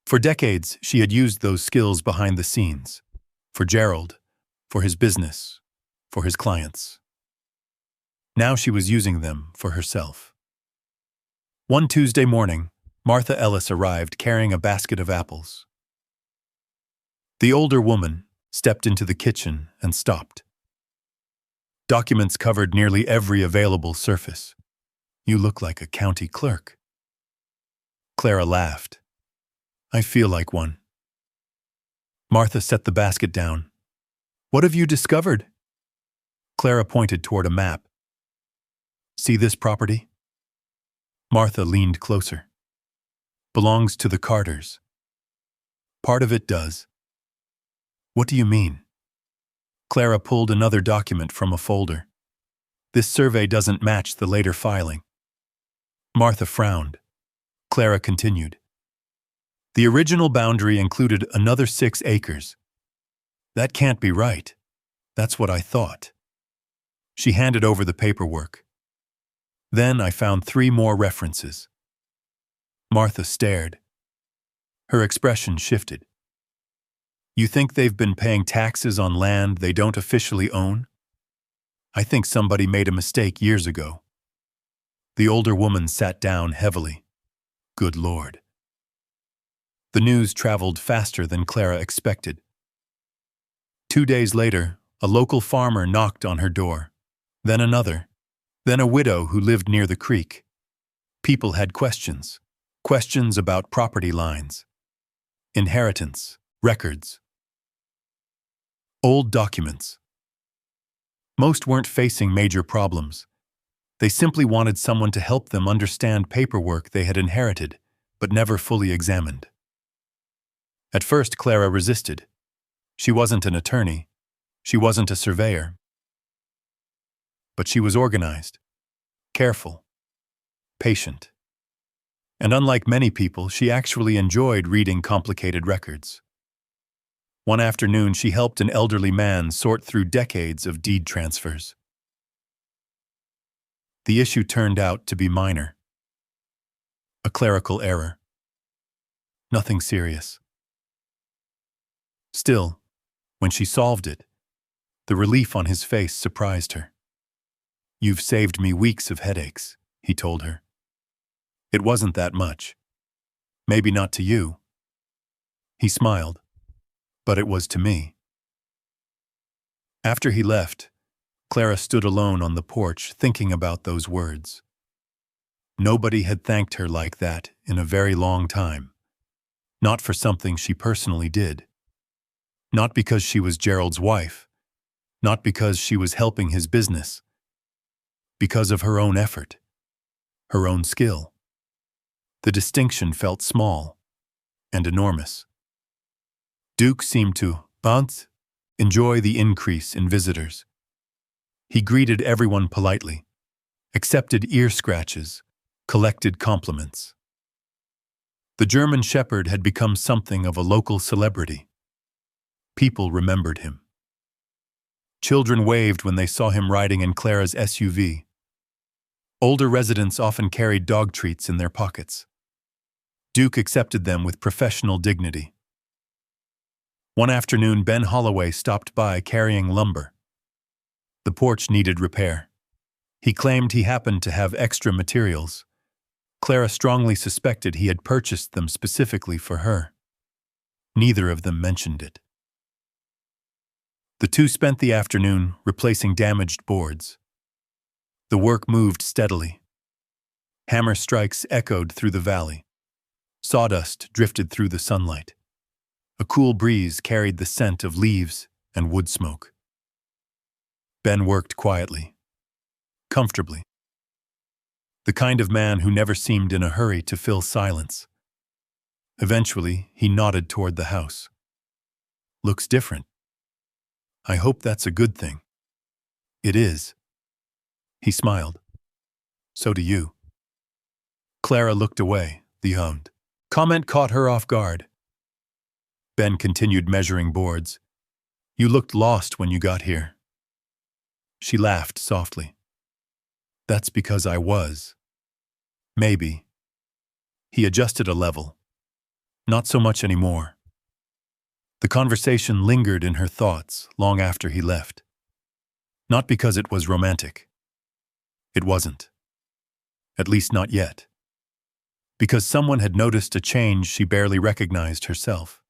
For decades, she had used those skills behind the scenes, for Gerald, for his business, for his clients. Now she was using them for herself. One Tuesday morning, Martha Ellis arrived carrying a basket of apples. The older woman stepped into the kitchen and stopped. Documents covered nearly every available surface. "You look like a county clerk." Clara laughed. "I feel like one." Martha set the basket down. "What have you discovered?" Clara pointed toward a map. "See this property?" Martha leaned closer. "Belongs to the Carters." "Part of it does." "What do you mean?" Clara pulled another document from a folder. "This survey doesn't match the later filing." Martha frowned. Clara continued. The original boundary included another 6 acres. That can't be right. That's what I thought. She handed over the paperwork. Then I found 3 more references. Martha stared. Her expression shifted. You think they've been paying taxes on land they don't officially own? I think somebody made a mistake years ago. The older woman sat down heavily. Good Lord. The news traveled faster than Clara expected. 2 days later, a local farmer knocked on her door. Then another. Then a widow who lived near the creek. People had questions. Questions about property lines, inheritance, records, old documents. Most weren't facing major problems. They simply wanted someone to help them understand paperwork they had inherited, but never fully examined. At first, Clara resisted. She wasn't an attorney. She wasn't a surveyor. But she was organized, careful, patient. And unlike many people, she actually enjoyed reading complicated records. One afternoon, she helped an elderly man sort through decades of deed transfers. The issue turned out to be minor. A clerical error. Nothing serious. Still, when she solved it, the relief on his face surprised her. You've saved me weeks of headaches, he told her. It wasn't that much. Maybe not to you. He smiled, but it was to me. After he left, Clara stood alone on the porch thinking about those words. Nobody had thanked her like that in a very long time. Not for something she personally did. Not because she was Gerald's wife. Not because she was helping his business. Because of her own effort. Her own skill. The distinction felt small and enormous. Duke seemed to enjoy the increase in visitors. He greeted everyone politely, accepted ear scratches, collected compliments. The German Shepherd had become something of a local celebrity. People remembered him. Children waved when they saw him riding in Clara's SUV. Older residents often carried dog treats in their pockets. Duke accepted them with professional dignity. One afternoon, Ben Holloway stopped by carrying lumber. The porch needed repair. He claimed he happened to have extra materials. Clara strongly suspected he had purchased them specifically for her. Neither of them mentioned it. The two spent the afternoon replacing damaged boards. The work moved steadily. Hammer strikes echoed through the valley. Sawdust drifted through the sunlight. A cool breeze carried the scent of leaves and wood smoke. Ben worked quietly, comfortably. The kind of man who never seemed in a hurry to fill silence. Eventually, he nodded toward the house. Looks different. I hope that's a good thing. It is. He smiled. So do you. Clara looked away, the comment caught her off guard. Ben continued measuring boards. You looked lost when you got here. She laughed softly. That's because I was. Maybe. He adjusted a level. Not so much anymore. The conversation lingered in her thoughts long after he left. Not because it was romantic. It wasn't. At least not yet. Because someone had noticed a change she barely recognized herself.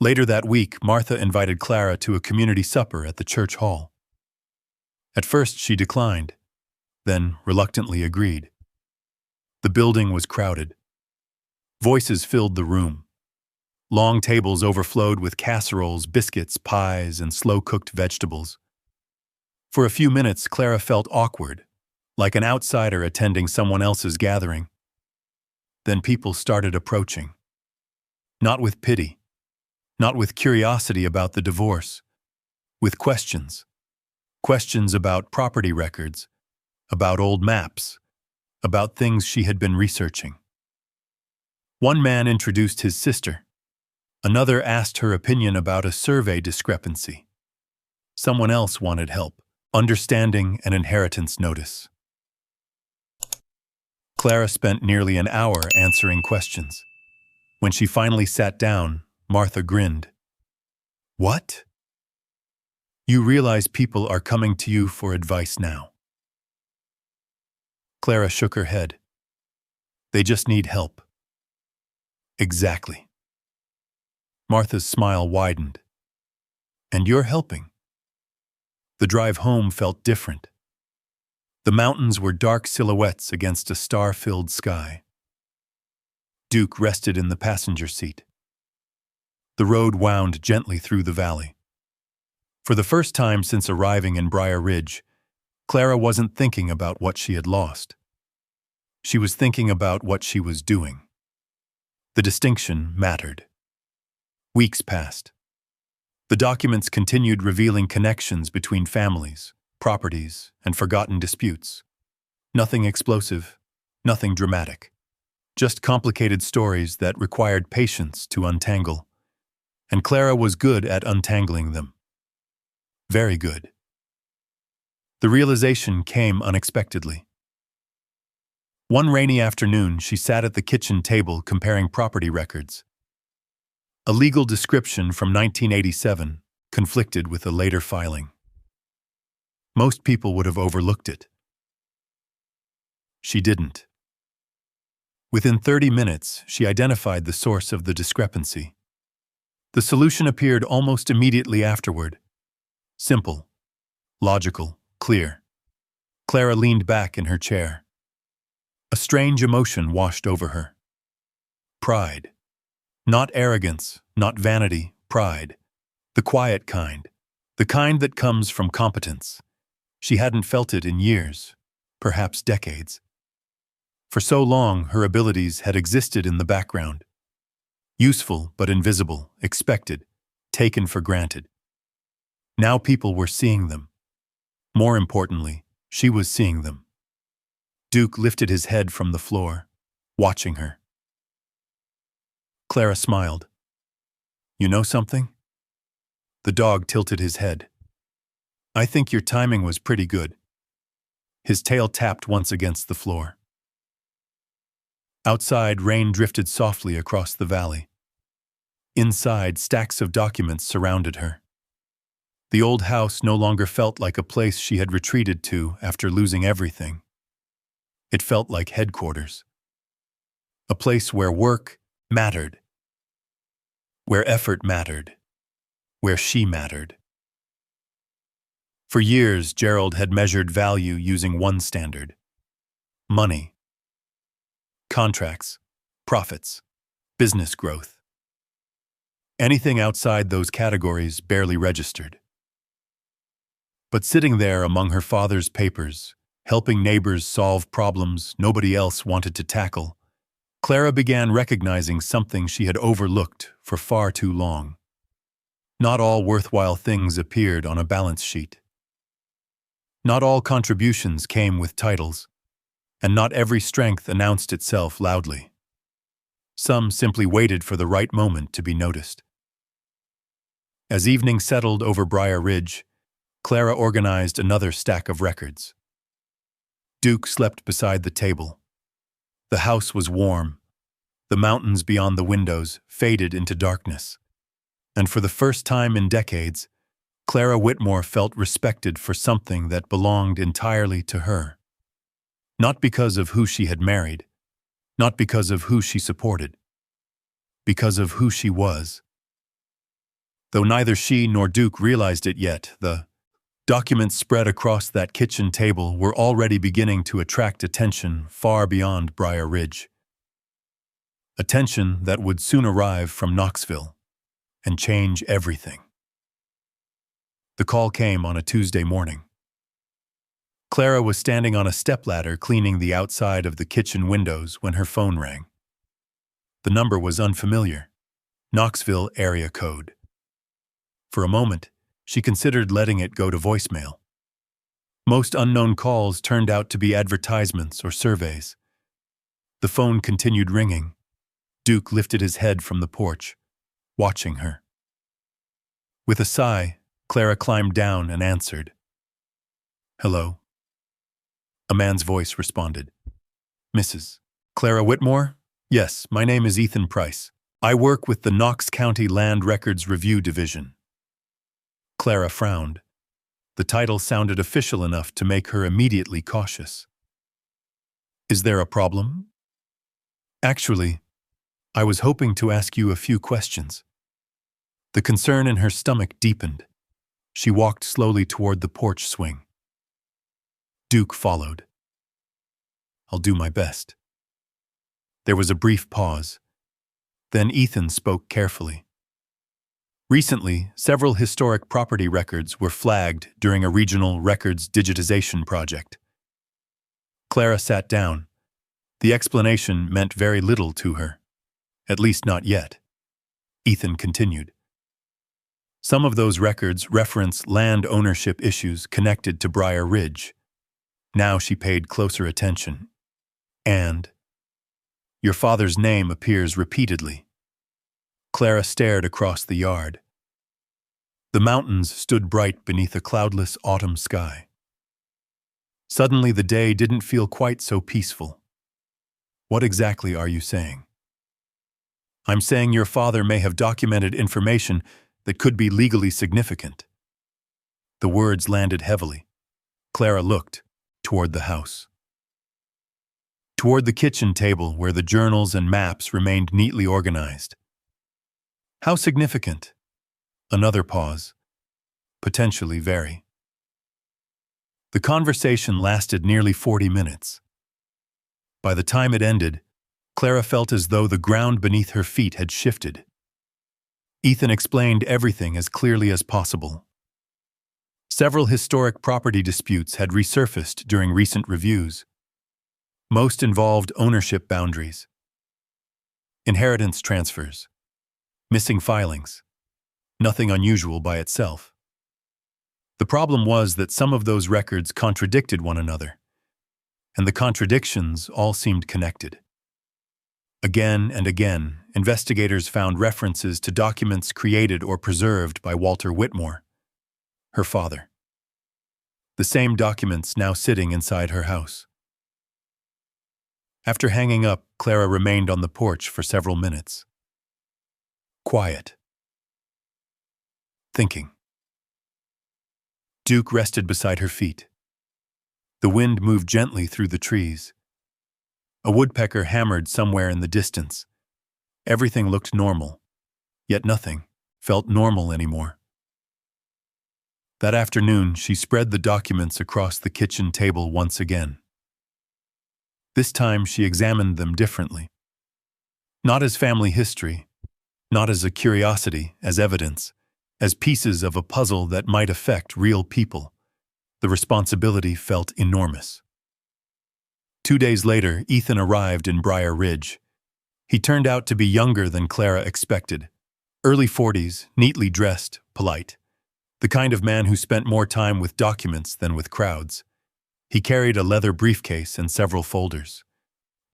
Later that week, Martha invited Clara to a community supper at the church hall. At first she declined, then reluctantly agreed. The building was crowded. Voices filled the room. Long tables overflowed with casseroles, biscuits, pies, and slow-cooked vegetables. For a few minutes, Clara felt awkward, like an outsider attending someone else's gathering. Then people started approaching. Not with pity, not with curiosity about the divorce, with questions. Questions about property records, about old maps, about things she had been researching. One man introduced his sister. Another asked her opinion about a survey discrepancy. Someone else wanted help, understanding an inheritance notice. Clara spent nearly an hour answering questions. When she finally sat down, Martha grinned. "What? You realize people are coming to you for advice now?" Clara shook her head. "They just need help." "Exactly." Martha's smile widened. "And you're helping." The drive home felt different. The mountains were dark silhouettes against a star-filled sky. Duke rested in the passenger seat. The road wound gently through the valley. For the first time since arriving in Briar Ridge, Clara wasn't thinking about what she had lost. She was thinking about what she was doing. The distinction mattered. Weeks passed. The documents continued revealing connections between families, properties, and forgotten disputes. Nothing explosive, nothing dramatic. Just complicated stories that required patience to untangle. And Clara was good at untangling them. Very good. The realization came unexpectedly. One rainy afternoon, she sat at the kitchen table comparing property records. A legal description from 1987 conflicted with a later filing. Most people would have overlooked it. She didn't. Within 30 minutes, she identified the source of the discrepancy. The solution appeared almost immediately afterward. Simple, logical, clear. Clara leaned back in her chair. A strange emotion washed over her. Pride. Not arrogance, not vanity, pride. The quiet kind. The kind that comes from competence. She hadn't felt it in years, perhaps decades. For so long, her abilities had existed in the background. Useful but invisible, expected, taken for granted. Now people were seeing them. More importantly, she was seeing them. Duke lifted his head from the floor, watching her. Clara smiled. "You know something?" The dog tilted his head. "I think your timing was pretty good." His tail tapped once against the floor. Outside, rain drifted softly across the valley. Inside, stacks of documents surrounded her. The old house no longer felt like a place she had retreated to after losing everything. It felt like headquarters. A place where work mattered. Where effort mattered. Where she mattered. For years, Gerald had measured value using one standard: money. Contracts, profits, business growth. Anything outside those categories barely registered. But sitting there among her father's papers, helping neighbors solve problems nobody else wanted to tackle, Clara began recognizing something she had overlooked for far too long. Not all worthwhile things appeared on a balance sheet. Not all contributions came with titles, and not every strength announced itself loudly. Some simply waited for the right moment to be noticed. As evening settled over Briar Ridge, Clara organized another stack of records. Duke slept beside the table. The house was warm. The mountains beyond the windows faded into darkness. And for the first time in decades, Clara Whitmore felt respected for something that belonged entirely to her. Not because of who she had married, not because of who she supported, because of who she was. Though neither she nor Duke realized it yet, the documents spread across that kitchen table were already beginning to attract attention far beyond Briar Ridge. Attention that would soon arrive from Knoxville and change everything. The call came on a Tuesday morning. Clara was standing on a stepladder cleaning the outside of the kitchen windows when her phone rang. The number was unfamiliar. Knoxville area code. For a moment, she considered letting it go to voicemail. Most unknown calls turned out to be advertisements or surveys. The phone continued ringing. Duke lifted his head from the porch, watching her. With a sigh, Clara climbed down and answered. "Hello." A man's voice responded. "Mrs. Clara Whitmore? Yes, my name is Ethan Price. I work with the Knox County Land Records Review Division." Clara frowned. The title sounded official enough to make her immediately cautious. "Is there a problem?" "Actually, I was hoping to ask you a few questions." The concern in her stomach deepened. She walked slowly toward the porch swing. Duke followed. "I'll do my best." There was a brief pause. Then Ethan spoke carefully. Recently, several historic property records were flagged during a regional records digitization project. Clara sat down. The explanation meant very little to her. At least not yet. Ethan continued. Some of those records reference land ownership issues connected to Briar Ridge. Now she paid closer attention. And your father's name appears repeatedly. Clara stared across the yard. The mountains stood bright beneath a cloudless autumn sky. Suddenly the day didn't feel quite so peaceful. "What exactly are you saying?" "I'm saying your father may have documented information that could be legally significant." The words landed heavily. Clara looked toward the house. Toward the kitchen table where the journals and maps remained neatly organized. "How significant?" Another pause. "Potentially very." The conversation lasted nearly 40 minutes. By the time it ended, Clara felt as though the ground beneath her feet had shifted. Ethan explained everything as clearly as possible. Several historic property disputes had resurfaced during recent reviews. Most involved ownership boundaries, inheritance transfers, missing filings. Nothing unusual by itself. The problem was that some of those records contradicted one another, and the contradictions all seemed connected. Again and again, investigators found references to documents created or preserved by Walter Whitmore, her father. The same documents now sitting inside her house. After hanging up, Clara remained on the porch for several minutes. Quiet. Thinking. Duke rested beside her feet. The wind moved gently through the trees. A woodpecker hammered somewhere in the distance. Everything looked normal, yet nothing felt normal anymore. That afternoon, she spread the documents across the kitchen table once again. This time she examined them differently. Not as family history, not as a curiosity, as evidence, as pieces of a puzzle that might affect real people. The responsibility felt enormous. 2 days later, Ethan arrived in Briar Ridge. He turned out to be younger than Clara expected. Early 40s, neatly dressed, polite. The kind of man who spent more time with documents than with crowds. He carried a leather briefcase and several folders.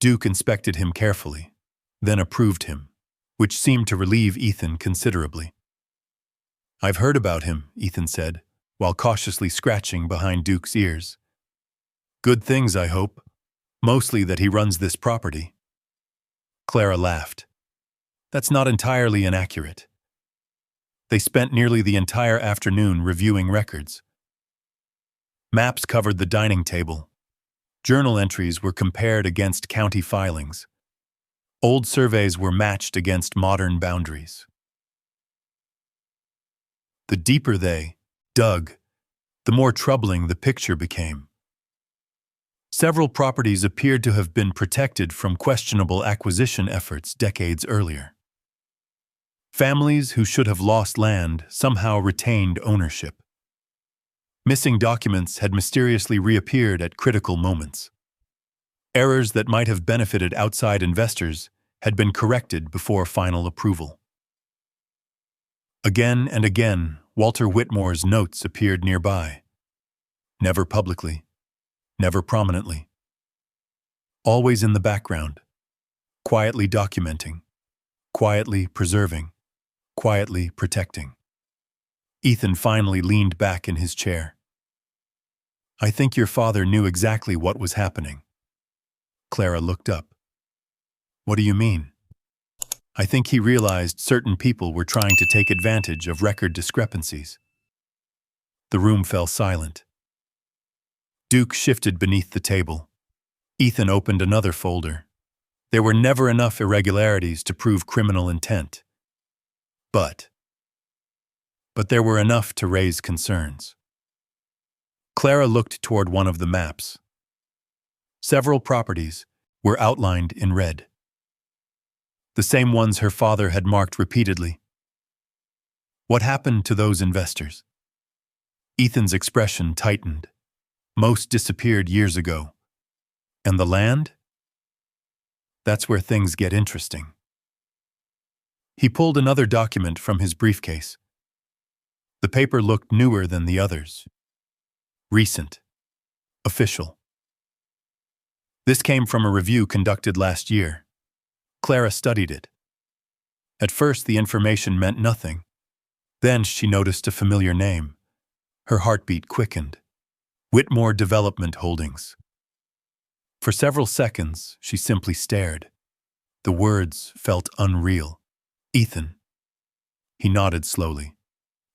Duke inspected him carefully, then approved him, which seemed to relieve Ethan considerably. "I've heard about him," Ethan said, while cautiously scratching behind Duke's ears. "Good things, I hope. Mostly that he runs this property." Clara laughed. "That's not entirely inaccurate." They spent nearly the entire afternoon reviewing records. Maps covered the dining table. Journal entries were compared against county filings. Old surveys were matched against modern boundaries. The deeper they dug, the more troubling the picture became. Several properties appeared to have been protected from questionable acquisition efforts decades earlier. Families who should have lost land somehow retained ownership. Missing documents had mysteriously reappeared at critical moments. Errors that might have benefited outside investors had been corrected before final approval. Again and again, Walter Whitmore's notes appeared nearby. Never publicly, never prominently. Always in the background, quietly documenting, quietly preserving, quietly protecting. Ethan finally leaned back in his chair. I think your father knew exactly what was happening. Clara looked up. What do you mean? I think he realized certain people were trying to take advantage of record discrepancies. The room fell silent. Duke shifted beneath the table. Ethan opened another folder. There were never enough irregularities to prove criminal intent. But there were enough to raise concerns. Clara looked toward one of the maps. Several properties were outlined in red. The same ones her father had marked repeatedly. What happened to those investors? Ethan's expression tightened. Most disappeared years ago. And the land? That's where things get interesting. He pulled another document from his briefcase. The paper looked newer than the others. Recent. Official. This came from a review conducted last year. Clara studied it. At first, the information meant nothing. Then she noticed a familiar name. Her heartbeat quickened. Whitmore Development Holdings. For several seconds, she simply stared. The words felt unreal. Ethan. He nodded slowly.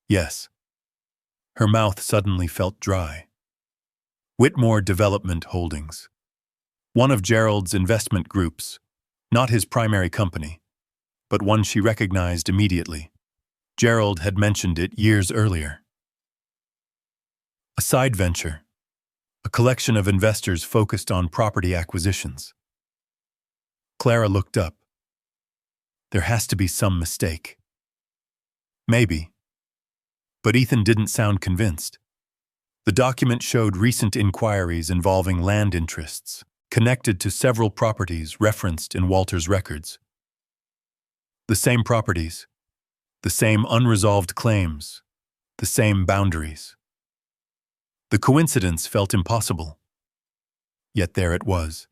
Yes. Her mouth suddenly felt dry. Whitmore Development Holdings. One of Gerald's investment groups, not his primary company, but one she recognized immediately. Gerald had mentioned it years earlier. A side venture, a collection of investors focused on property acquisitions. Clara looked up. There has to be some mistake. Maybe. But Ethan didn't sound convinced. The document showed recent inquiries involving land interests, connected to several properties referenced in Walter's records. The same properties, the same unresolved claims, the same boundaries. The coincidence felt impossible. Yet there it was,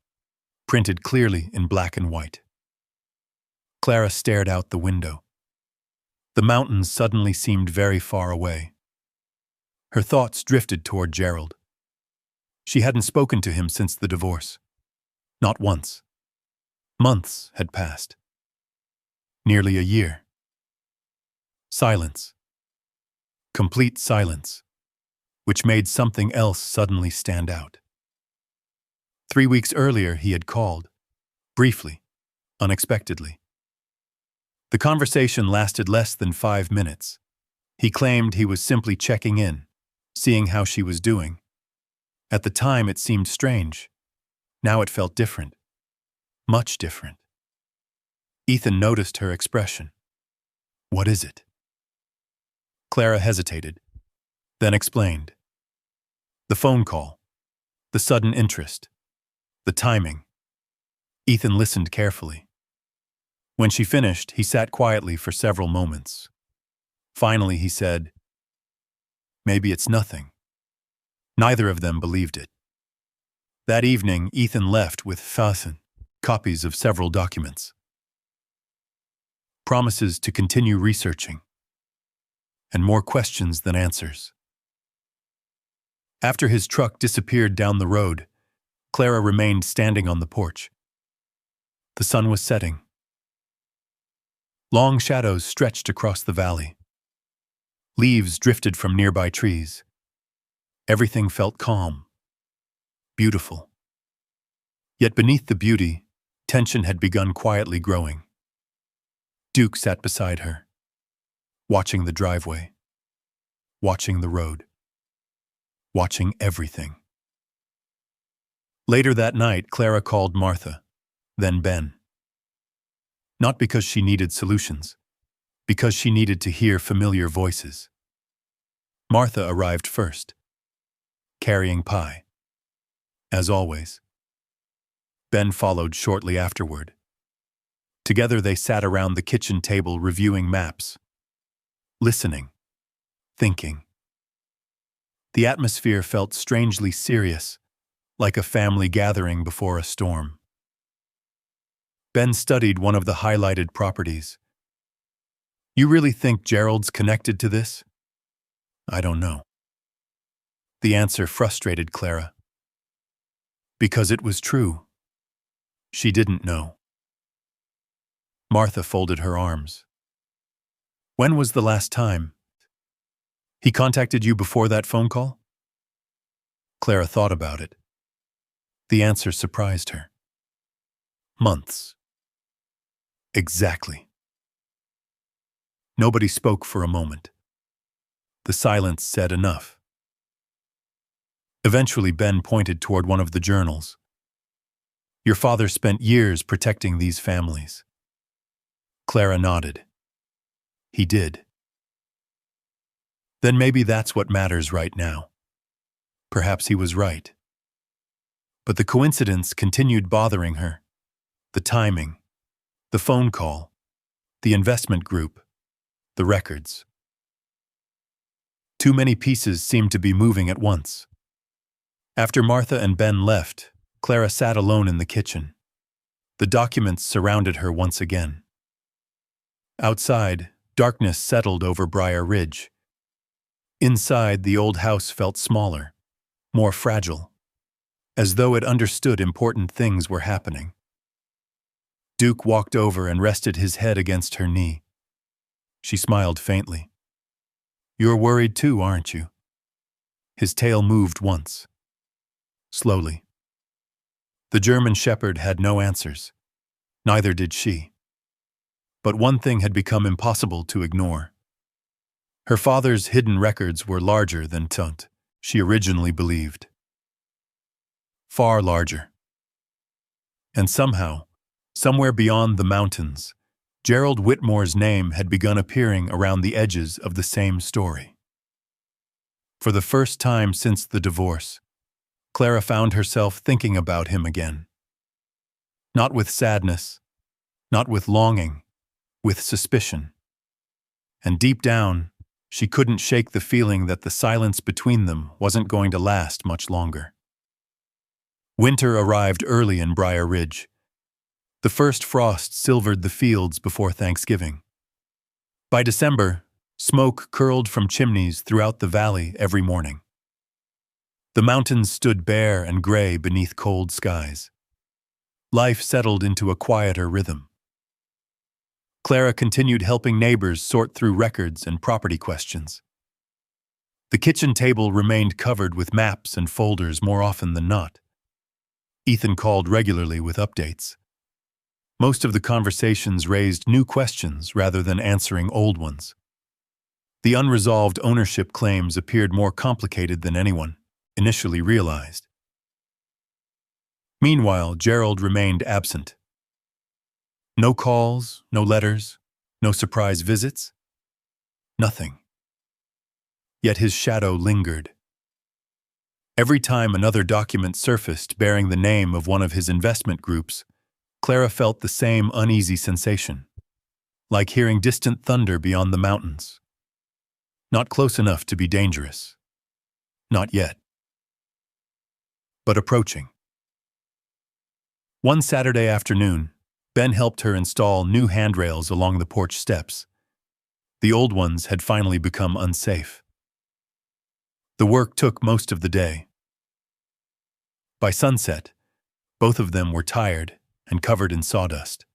printed clearly in black and white. Clara stared out the window. The mountains suddenly seemed very far away. Her thoughts drifted toward Gerald. She hadn't spoken to him since the divorce. Not once. Months had passed. Nearly a year. Silence. Complete silence, which made something else suddenly stand out. 3 weeks earlier, he had called, briefly, unexpectedly. The conversation lasted less than 5 minutes. He claimed he was simply checking in, seeing how she was doing. At the time, it seemed strange. Now it felt different. Much different. Ethan noticed her expression. What is it? Clara hesitated, then explained. The phone call, the sudden interest, the timing. Ethan listened carefully. When she finished, he sat quietly for several moments. Finally, he said, Maybe it's nothing. Neither of them believed it. That evening, Ethan left with Fasen, copies of several documents. Promises to continue researching. And more questions than answers. After his truck disappeared down the road, Clara remained standing on the porch. The sun was setting. Long shadows stretched across the valley. Leaves drifted from nearby trees. Everything felt calm, beautiful. Yet beneath the beauty, tension had begun quietly growing. Duke sat beside her, watching the driveway, watching the road, watching everything. Later that night, Clara called Martha, then Ben. Not because she needed solutions, because she needed to hear familiar voices. Martha arrived first, carrying pie. As always. Ben followed shortly afterward. Together they sat around the kitchen table reviewing maps, listening, thinking. The atmosphere felt strangely serious, like a family gathering before a storm. Ben studied one of the highlighted properties. "You really think Gerald's connected to this?" "I don't know." The answer frustrated Clara. Because it was true. She didn't know. Martha folded her arms. "When was the last time? He contacted you before that phone call?" Clara thought about it. The answer surprised her. Months. Exactly. Nobody spoke for a moment. The silence said enough. Eventually, Ben pointed toward one of the journals. "Your father spent years protecting these families." Clara nodded. "He did." Then maybe that's what matters right now. Perhaps he was right. But the coincidence continued bothering her. The timing, the phone call, the investment group, the records. Too many pieces seemed to be moving at once. After Martha and Ben left, Clara sat alone in the kitchen. The documents surrounded her once again. Outside, darkness settled over Briar Ridge. Inside, the old house felt smaller, more fragile, as though it understood important things were happening. Duke walked over and rested his head against her knee. She smiled faintly. "You're worried too, aren't you?" His tail moved once. Slowly. The German shepherd had no answers. Neither did she. But one thing had become impossible to ignore. Her father's hidden records were larger than she originally believed. Far larger. And somehow, somewhere beyond the mountains, Gerald Whitmore's name had begun appearing around the edges of the same story. For the first time since the divorce, Clara found herself thinking about him again. Not with sadness, not with longing, with suspicion. And deep down, she couldn't shake the feeling that the silence between them wasn't going to last much longer. Winter arrived early in Briar Ridge. The first frost silvered the fields before Thanksgiving. By December, smoke curled from chimneys throughout the valley every morning. The mountains stood bare and gray beneath cold skies. Life settled into a quieter rhythm. Clara continued helping neighbors sort through records and property questions. The kitchen table remained covered with maps and folders more often than not. Ethan called regularly with updates. Most of the conversations raised new questions rather than answering old ones. The unresolved ownership claims appeared more complicated than anyone initially realized. Meanwhile, Gerald remained absent. No calls, no letters, no surprise visits. Nothing. Yet his shadow lingered. Every time another document surfaced bearing the name of one of his investment groups, Clara felt the same uneasy sensation, like hearing distant thunder beyond the mountains. Not close enough to be dangerous. Not yet. But approaching. One Saturday afternoon, Ben helped her install new handrails along the porch steps. The old ones had finally become unsafe. The work took most of the day. By sunset, both of them were tired and covered in sawdust.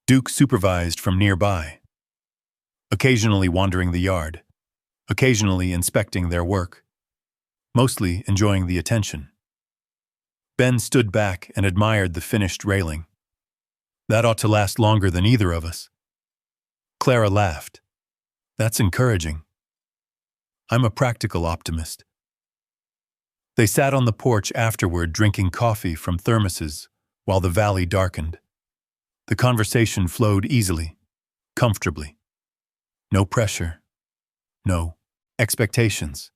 Duke supervised from nearby, occasionally wandering the yard, occasionally inspecting their work, mostly enjoying the attention. Ben stood back and admired the finished railing. "That ought to last longer than either of us." Clara laughed. "That's encouraging. I'm a practical optimist." They sat on the porch afterward drinking coffee from thermoses while the valley darkened. The conversation flowed easily, comfortably. No pressure. No expectations.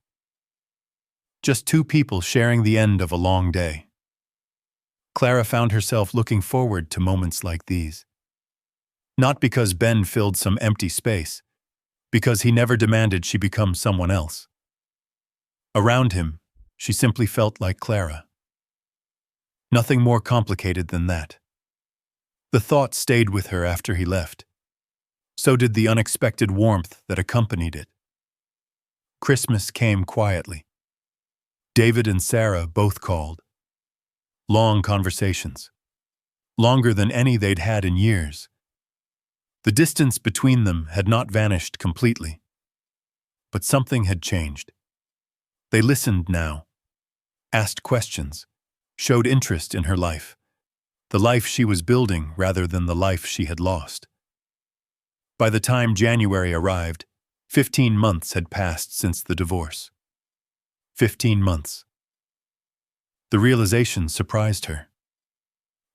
Just two people sharing the end of a long day. Clara found herself looking forward to moments like these. Not because Ben filled some empty space, because he never demanded she become someone else. Around him, she simply felt like Clara. Nothing more complicated than that. The thought stayed with her after he left. So did the unexpected warmth that accompanied it. Christmas came quietly. David and Sarah both called. Long conversations. Longer than any they'd had in years. The distance between them had not vanished completely. But something had changed. They listened now, asked questions, showed interest in her life, the life she was building rather than the life she had lost. By the time January arrived, 15 months had passed since the divorce. 15 months. The realization surprised her.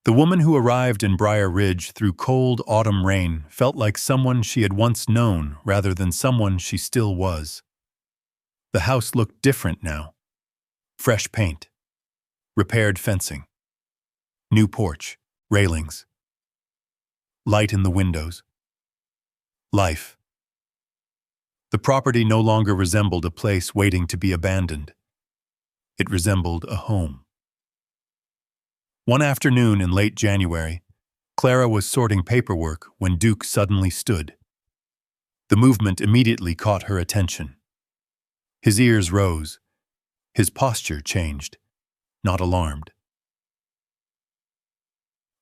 The woman who arrived in Briar Ridge through cold autumn rain felt like someone she had once known rather than someone she still was. The house looked different now. Fresh paint, repaired fencing, new porch, railings, light in the windows. Life. The property no longer resembled a place waiting to be abandoned. It resembled a home. One afternoon in late January, Clara was sorting paperwork when Duke suddenly stood. The movement immediately caught her attention. His ears rose. His posture changed, not alarmed.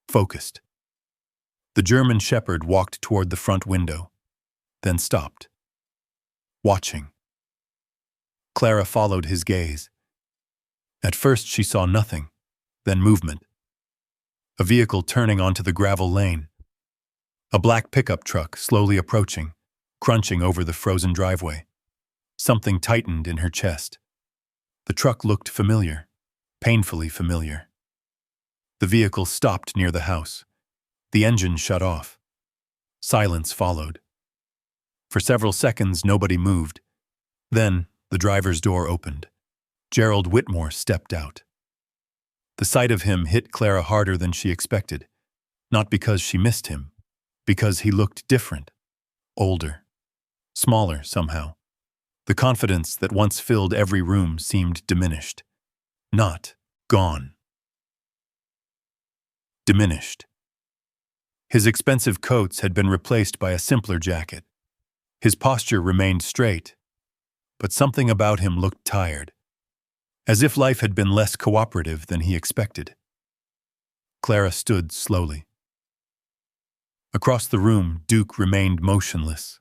Focused. The German shepherd walked toward the front window, then stopped. Watching. Clara followed his gaze. At first she saw nothing, then movement. A vehicle turning onto the gravel lane. A black pickup truck slowly approaching, crunching over the frozen driveway. Something tightened in her chest. The truck looked familiar, painfully familiar. The vehicle stopped near the house. The engine shut off. Silence followed. For several seconds, nobody moved. Then, the driver's door opened. Growled Whitmore stepped out. The sight of him hit Clara harder than she expected, not because she missed him, because he looked different, older, smaller somehow. The confidence that once filled every room seemed diminished. Not gone. Diminished. His expensive coats had been replaced by a simpler jacket. His posture remained straight, but something about him looked tired, as if life had been less cooperative than he expected. Clara stood slowly. Across the room, Duke remained motionless,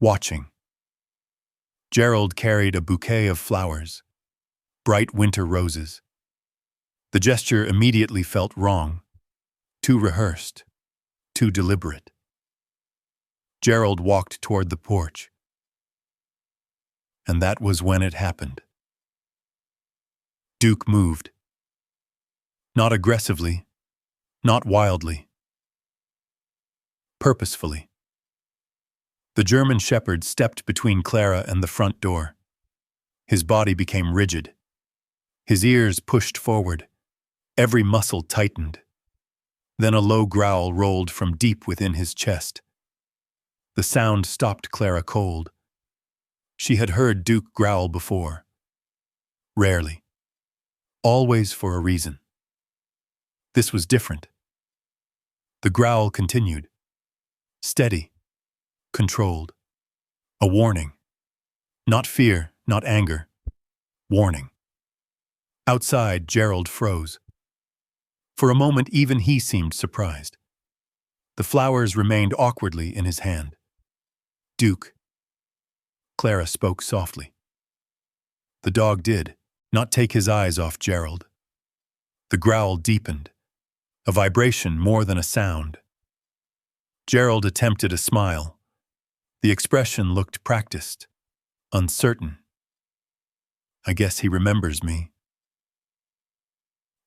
watching. Growled carried a bouquet of flowers, bright winter roses. The gesture immediately felt wrong, too rehearsed, too deliberate. Growled walked toward the porch. And that was when it happened. Duke moved. Not aggressively, not wildly. Purposefully. The German shepherd stepped between Clara and the front door. His body became rigid. His ears pushed forward. Every muscle tightened. Then a low growl rolled from deep within his chest. The sound stopped Clara cold. She had heard Duke growl before. Rarely. Always for a reason. This was different. The growl continued. Steady. Controlled. A warning. Not fear, not anger. Warning. Outside, Growled froze. For a moment, even he seemed surprised. The flowers remained awkwardly in his hand. Duke. Clara spoke softly. The dog did not take his eyes off Growled. The growl deepened, a vibration more than a sound. Growled attempted a smile. The expression looked practiced, uncertain. I guess he remembers me.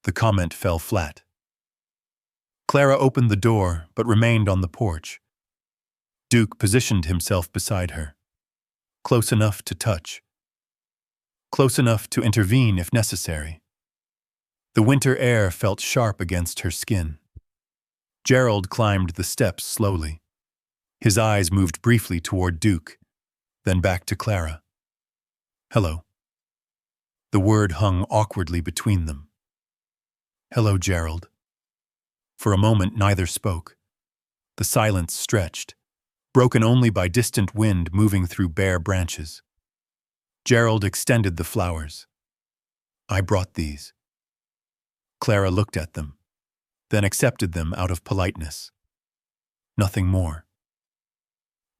The comment fell flat. Clara opened the door but remained on the porch. Duke positioned himself beside her, close enough to touch, close enough to intervene if necessary. The winter air felt sharp against her skin. Growled climbed the steps slowly. His eyes moved briefly toward Duke, then back to Clara. Hello. The word hung awkwardly between them. "Hello, Gerald." For a moment neither spoke. The silence stretched, broken only by distant wind moving through bare branches. Gerald extended the flowers. "I brought these." Clara looked at them, then accepted them out of politeness. Nothing more.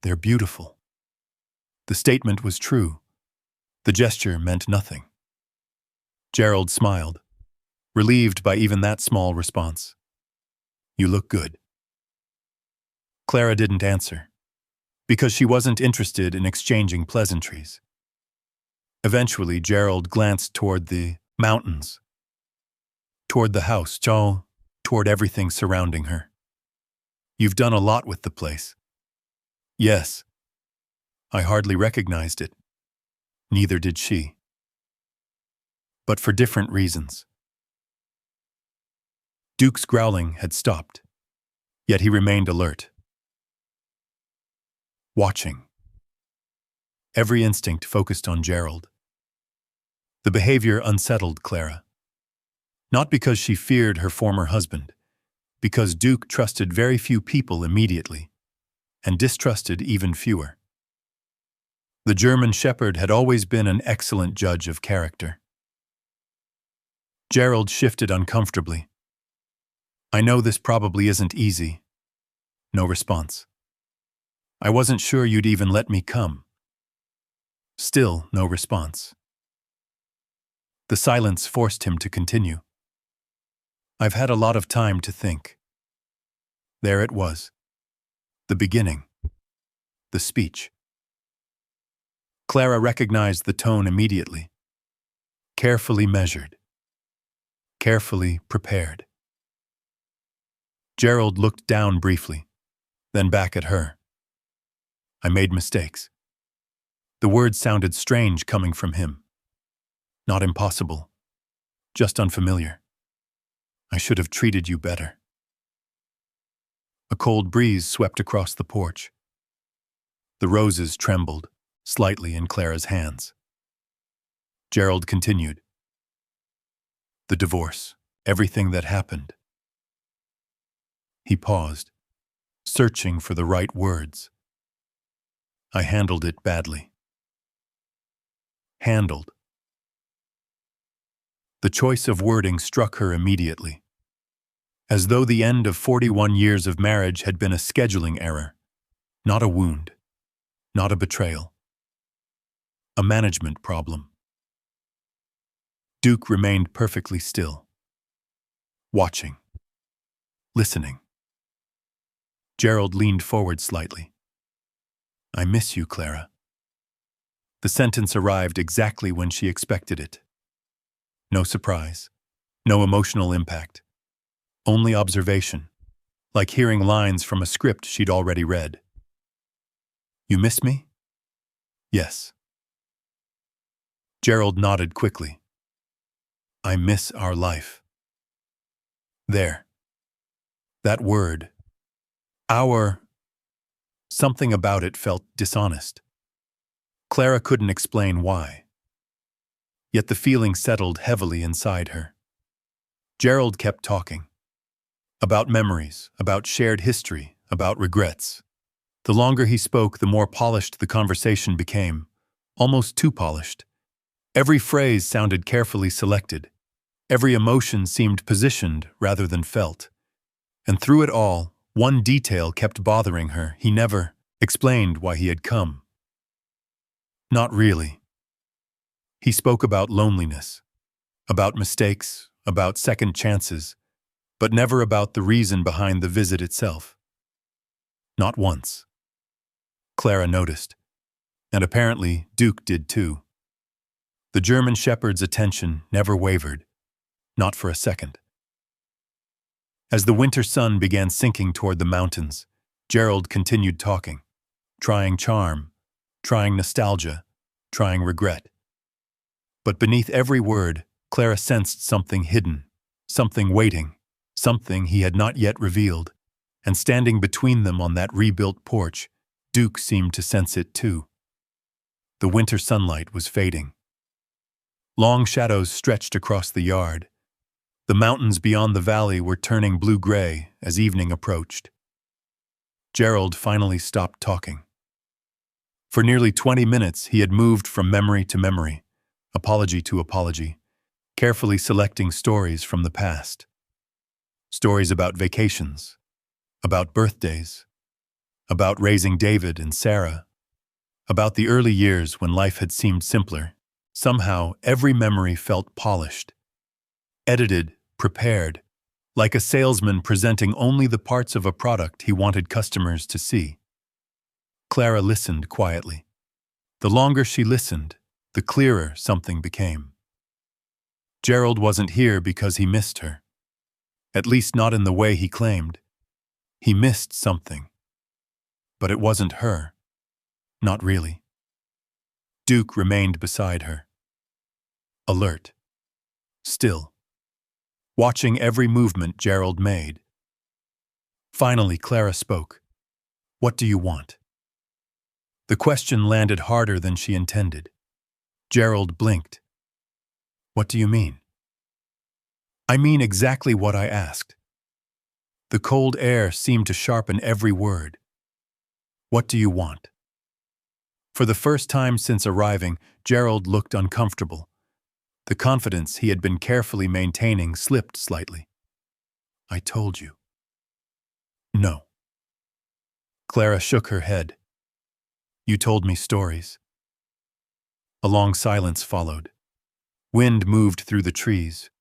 "They're beautiful." The statement was true. The gesture meant nothing. Gerald smiled, relieved by even that small response. "You look good." Clara didn't answer, because she wasn't interested in exchanging pleasantries. Eventually, Gerald glanced toward the mountains, toward the house, toward everything surrounding her. "You've done a lot with the place." "Yes." I hardly recognized it. Neither did she. But for different reasons. Duke's growling had stopped, yet he remained alert. Watching. Every instinct focused on Gerald. The behavior unsettled Clara. Not because she feared her former husband, because Duke trusted very few people immediately, and distrusted even fewer. The German Shepherd had always been an excellent judge of character. Gerald shifted uncomfortably. "I know this probably isn't easy." No response. "I wasn't sure you'd even let me come." Still no response. The silence forced him to continue. "I've had a lot of time to think." There it was. The beginning. The speech. Clara recognized the tone immediately. Carefully measured. Carefully prepared. Gerald looked down briefly, then back at her. "I made mistakes." The words sounded strange coming from him. Not impossible, just unfamiliar. "I should have treated you better." A cold breeze swept across the porch. The roses trembled slightly in Clara's hands. Gerald continued. "The divorce, everything that happened." He paused, searching for the right words. "I handled it badly." Handled. The choice of wording struck her immediately, as though the end of 41 years of marriage had been a scheduling error, not a wound, not a betrayal. A management problem. Duke remained perfectly still, watching, listening. Gerald leaned forward slightly. "I miss you, Clara." The sentence arrived exactly when she expected it. No surprise, no emotional impact, only observation, like hearing lines from a script she'd already read. "You miss me?" "Yes." Gerald nodded quickly. "I miss our life." There. That word. Our. Something about it felt dishonest. Clara couldn't explain why. Yet the feeling settled heavily inside her. Gerald kept talking. About memories, about shared history, about regrets. The longer he spoke, the more polished the conversation became, almost too polished. Every phrase sounded carefully selected. Every emotion seemed positioned rather than felt. And through it all, one detail kept bothering her. He never explained why he had come. Not really. He spoke about loneliness, about mistakes, about second chances, but never about the reason behind the visit itself. Not once. Clara noticed, and apparently Duke did too. The German Shepherd's attention never wavered, not for a second. As the winter sun began sinking toward the mountains, Gerald continued talking, trying charm, trying nostalgia, trying regret. But beneath every word, Clara sensed something hidden, something waiting, something he had not yet revealed, and standing between them on that rebuilt porch, Duke seemed to sense it too. The winter sunlight was fading. Long shadows stretched across the yard. The mountains beyond the valley were turning blue-gray as evening approached. Gerald finally stopped talking. For nearly 20 minutes, he had moved from memory to memory, apology to apology, carefully selecting stories from the past. Stories about vacations, about birthdays, about raising David and Sarah, about the early years when life had seemed simpler. Somehow, every memory felt polished, edited, prepared, like a salesman presenting only the parts of a product he wanted customers to see. Clara listened quietly. The longer she listened, the clearer something became. Gerald wasn't here because he missed her. At least not in the way he claimed. He missed something. But it wasn't her. Not really. Duke remained beside her. Alert. Still. Watching every movement Gerald made. Finally, Clara spoke. "What do you want?" The question landed harder than she intended. Gerald blinked. "What do you mean?" "I mean exactly what I asked." The cold air seemed to sharpen every word. "What do you want?" For the first time since arriving, Gerald looked uncomfortable. The confidence he had been carefully maintaining slipped slightly. "I told you." "No." Clara shook her head. "You told me stories." A long silence followed. Wind moved through the trees.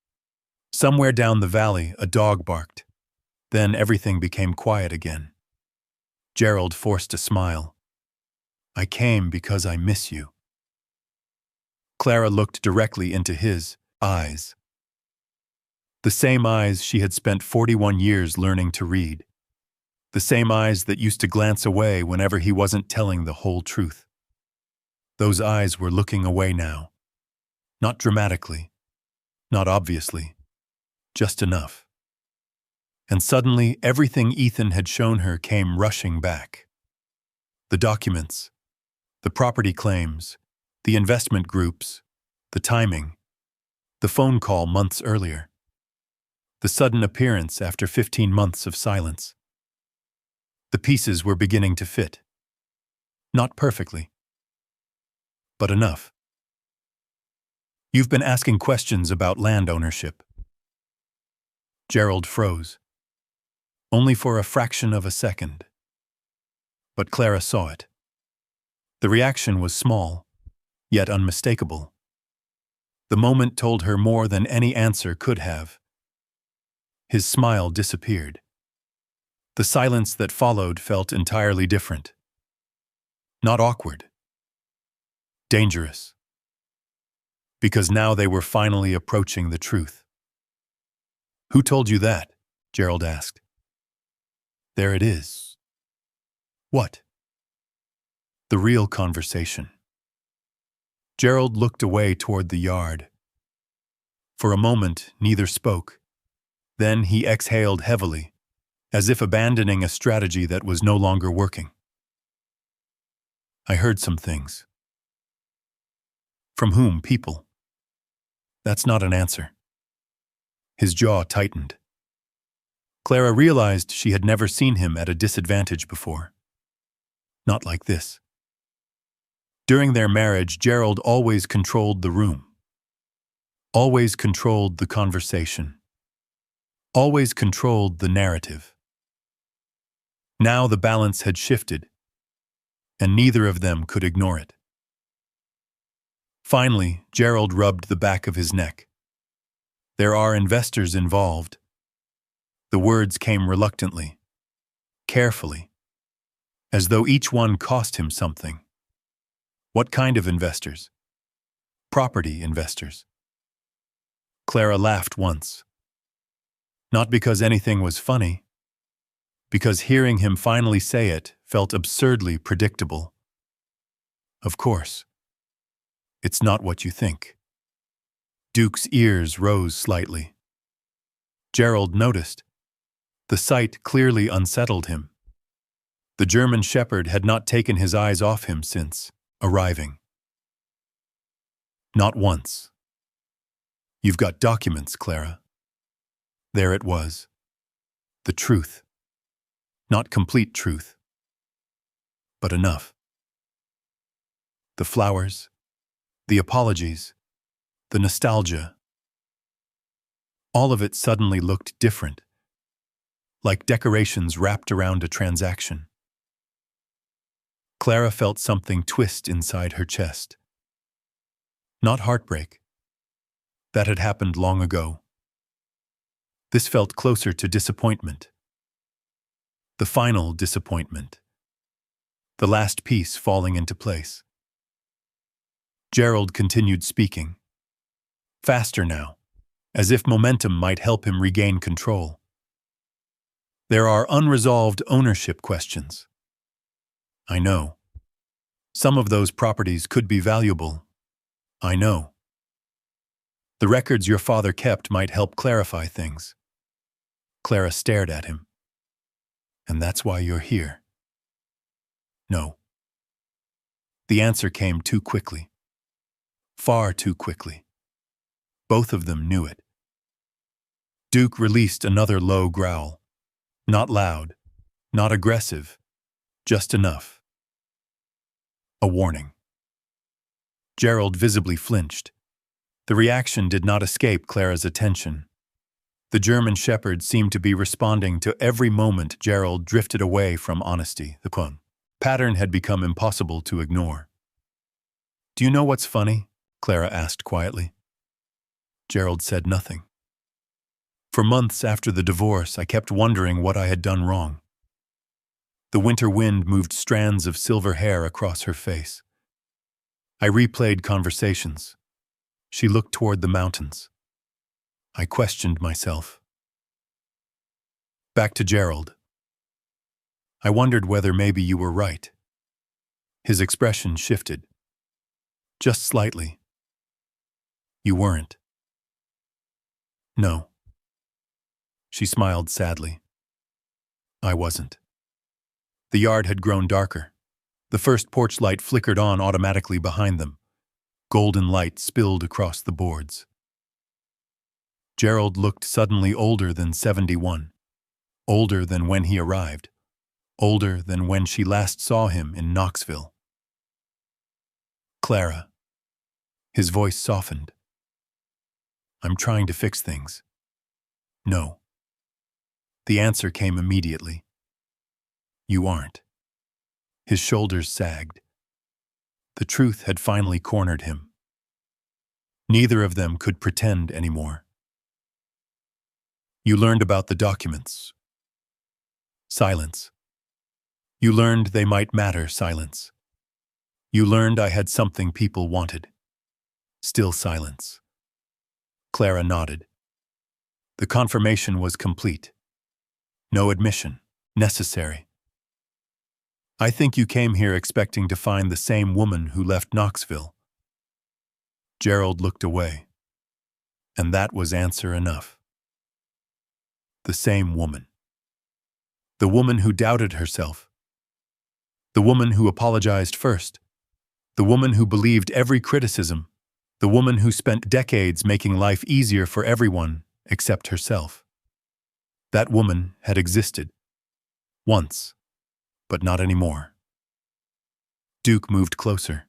Somewhere down the valley, a dog barked. Then everything became quiet again. Gerald forced a smile. "I came because I miss you." Clara looked directly into his eyes. The same eyes she had spent 41 years learning to read. The same eyes that used to glance away whenever he wasn't telling the whole truth. Those eyes were looking away now. Not dramatically, not obviously, just enough. And suddenly, everything Ethan had shown her came rushing back. The documents, the property claims, the investment groups, the timing, the phone call months earlier, the sudden appearance after 15 months of silence. The pieces were beginning to fit. Not perfectly, but enough. "You've been asking questions about land ownership." Gerald froze. Only for a fraction of a second. But Clara saw it. The reaction was small, yet unmistakable. The moment told her more than any answer could have. His smile disappeared. The silence that followed felt entirely different. Not awkward. Dangerous. Because now they were finally approaching the truth. "Who told you that?" Gerald asked. "There it is." "What?" "The real conversation." Gerald looked away toward the yard. For a moment, neither spoke. Then he exhaled heavily, as if abandoning a strategy that was no longer working. "I heard some things." "From whom? People?" "That's not an answer." His jaw tightened. Clara realized she had never seen him at a disadvantage before. Not like this. During their marriage, Gerald always controlled the room. Always controlled the conversation. Always controlled the narrative. Now the balance had shifted, and neither of them could ignore it. Finally, Gerald rubbed the back of his neck. "There are investors involved." The words came reluctantly, carefully, as though each one cost him something. "What kind of investors?" "Property investors." Clara laughed once. Not because anything was funny, because hearing him finally say it felt absurdly predictable. "Of course. It's not what you think." Duke's ears rose slightly. Gerald noticed. The sight clearly unsettled him. The German shepherd had not taken his eyes off him since arriving. Not once. You've got documents, Clara. There it was. The truth. Not complete truth, but enough. The flowers, the apologies, the nostalgia. All of it suddenly looked different, like decorations wrapped around a transaction. Clara felt something twist inside her chest. Not heartbreak. That had happened long ago. This felt closer to disappointment. The final disappointment. The last piece falling into place. Gerald continued speaking. Faster now, as if momentum might help him regain control. There are unresolved ownership questions. I know. Some of those properties could be valuable. I know. The records your father kept might help clarify things. Clara stared at him. And that's why you're here. No. The answer came too quickly. Far too quickly. Both of them knew it. Duke released another low growl. Not loud, not aggressive, just enough. A warning. Gerald visibly flinched. The reaction did not escape Clara's attention. The German shepherd seemed to be responding to every moment Gerald drifted away from honesty. The pattern had become impossible to ignore. Do you know what's funny? Clara asked quietly. Gerald said nothing. For months after the divorce, I kept wondering what I had done wrong. The winter wind moved strands of silver hair across her face. I replayed conversations. She looked toward the mountains. I questioned myself. Back to Gerald. I wondered whether maybe you were right. His expression shifted. Just slightly. You weren't. No. She smiled sadly. I wasn't. The yard had grown darker. The first porch light flickered on automatically behind them. Golden light spilled across the boards. Gerald looked suddenly older than 71. Older than when he arrived. Older than when she last saw him in Knoxville. Clara. His voice softened. I'm trying to fix things. No. The answer came immediately. You aren't. His shoulders sagged. The truth had finally cornered him. Neither of them could pretend anymore. You learned about the documents. Silence. You learned they might matter. Silence. You learned I had something people wanted. Still silence. Clara nodded. The confirmation was complete. No admission necessary. I think you came here expecting to find the same woman who left Knoxville. Gerald looked away. And that was answer enough. The same woman. The woman who doubted herself. The woman who apologized first. The woman who believed every criticism. The woman who spent decades making life easier for everyone except herself. That woman had existed. Once. But not anymore. Duke moved closer.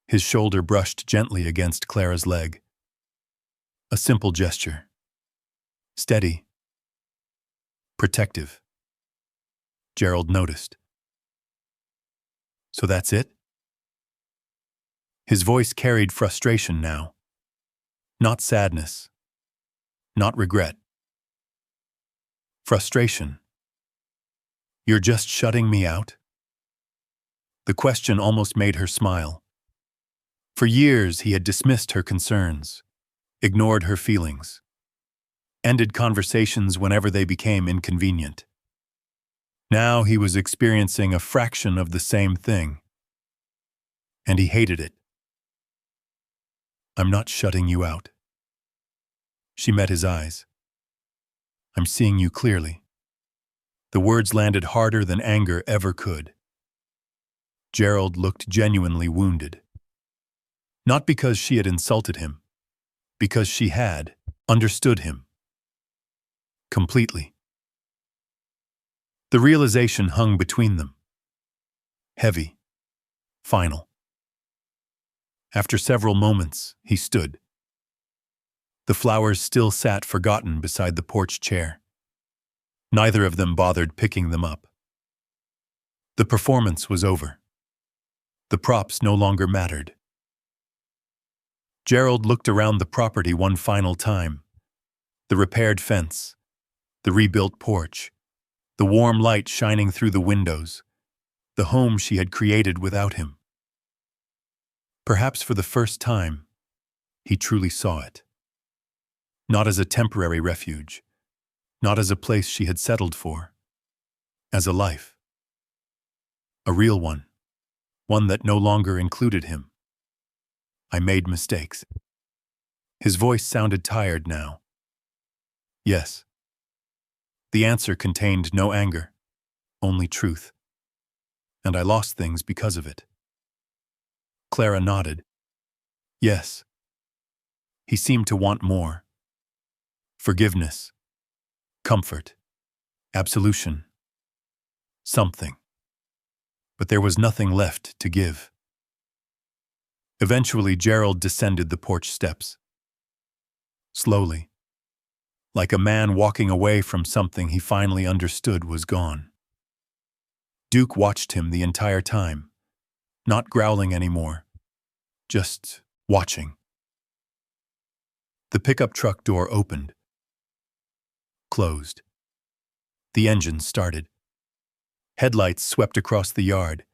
His shoulder brushed gently against Clara's leg. A simple gesture. Steady. Protective. Gerald noticed. So that's it? His voice carried frustration now. Not sadness. Not regret. Frustration. You're just shutting me out? The question almost made her smile. For years he had dismissed her concerns, ignored her feelings, ended conversations whenever they became inconvenient. Now he was experiencing a fraction of the same thing. And he hated it. I'm not shutting you out. She met his eyes. I'm seeing you clearly. The words landed harder than anger ever could. Gerald looked genuinely wounded. Not because she had insulted him, because she had understood him completely. The realization hung between them. Heavy. Final. After several moments, he stood. The flowers still sat forgotten beside the porch chair. Neither of them bothered picking them up. The performance was over. The props no longer mattered. Gerald looked around the property one final time. The repaired fence, the rebuilt porch, the warm light shining through the windows, the home she had created without him. Perhaps for the first time, he truly saw it. Not as a temporary refuge, not as a place she had settled for, as a life. A real one, one that no longer included him. I made mistakes. His voice sounded tired now. Yes. The answer contained no anger, only truth. And I lost things because of it. Clara nodded. Yes. He seemed to want more. Forgiveness. Comfort. Absolution. Something. But there was nothing left to give. Eventually, Gerald descended the porch steps. Slowly. Like a man walking away from something he finally understood was gone. Duke watched him the entire time, not growling anymore, just watching. The pickup truck door opened, closed. The engine started. Headlights swept across the yard.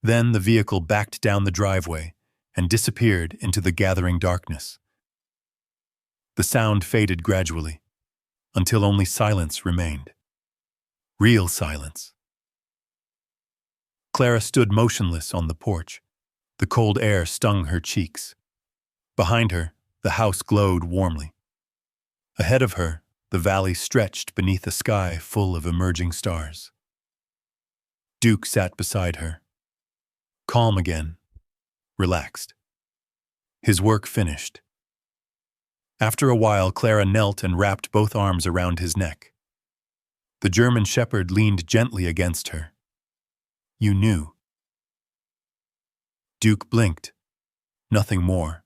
Then the vehicle backed down the driveway and disappeared into the gathering darkness. The sound faded gradually, until only silence remained. Real silence. Clara stood motionless on the porch. The cold air stung her cheeks. Behind her, the house glowed warmly. Ahead of her, the valley stretched beneath a sky full of emerging stars. Duke sat beside her. Calm again, relaxed. His work finished. After a while, Clara knelt and wrapped both arms around his neck. The German shepherd leaned gently against her. You knew. Duke blinked. Nothing more.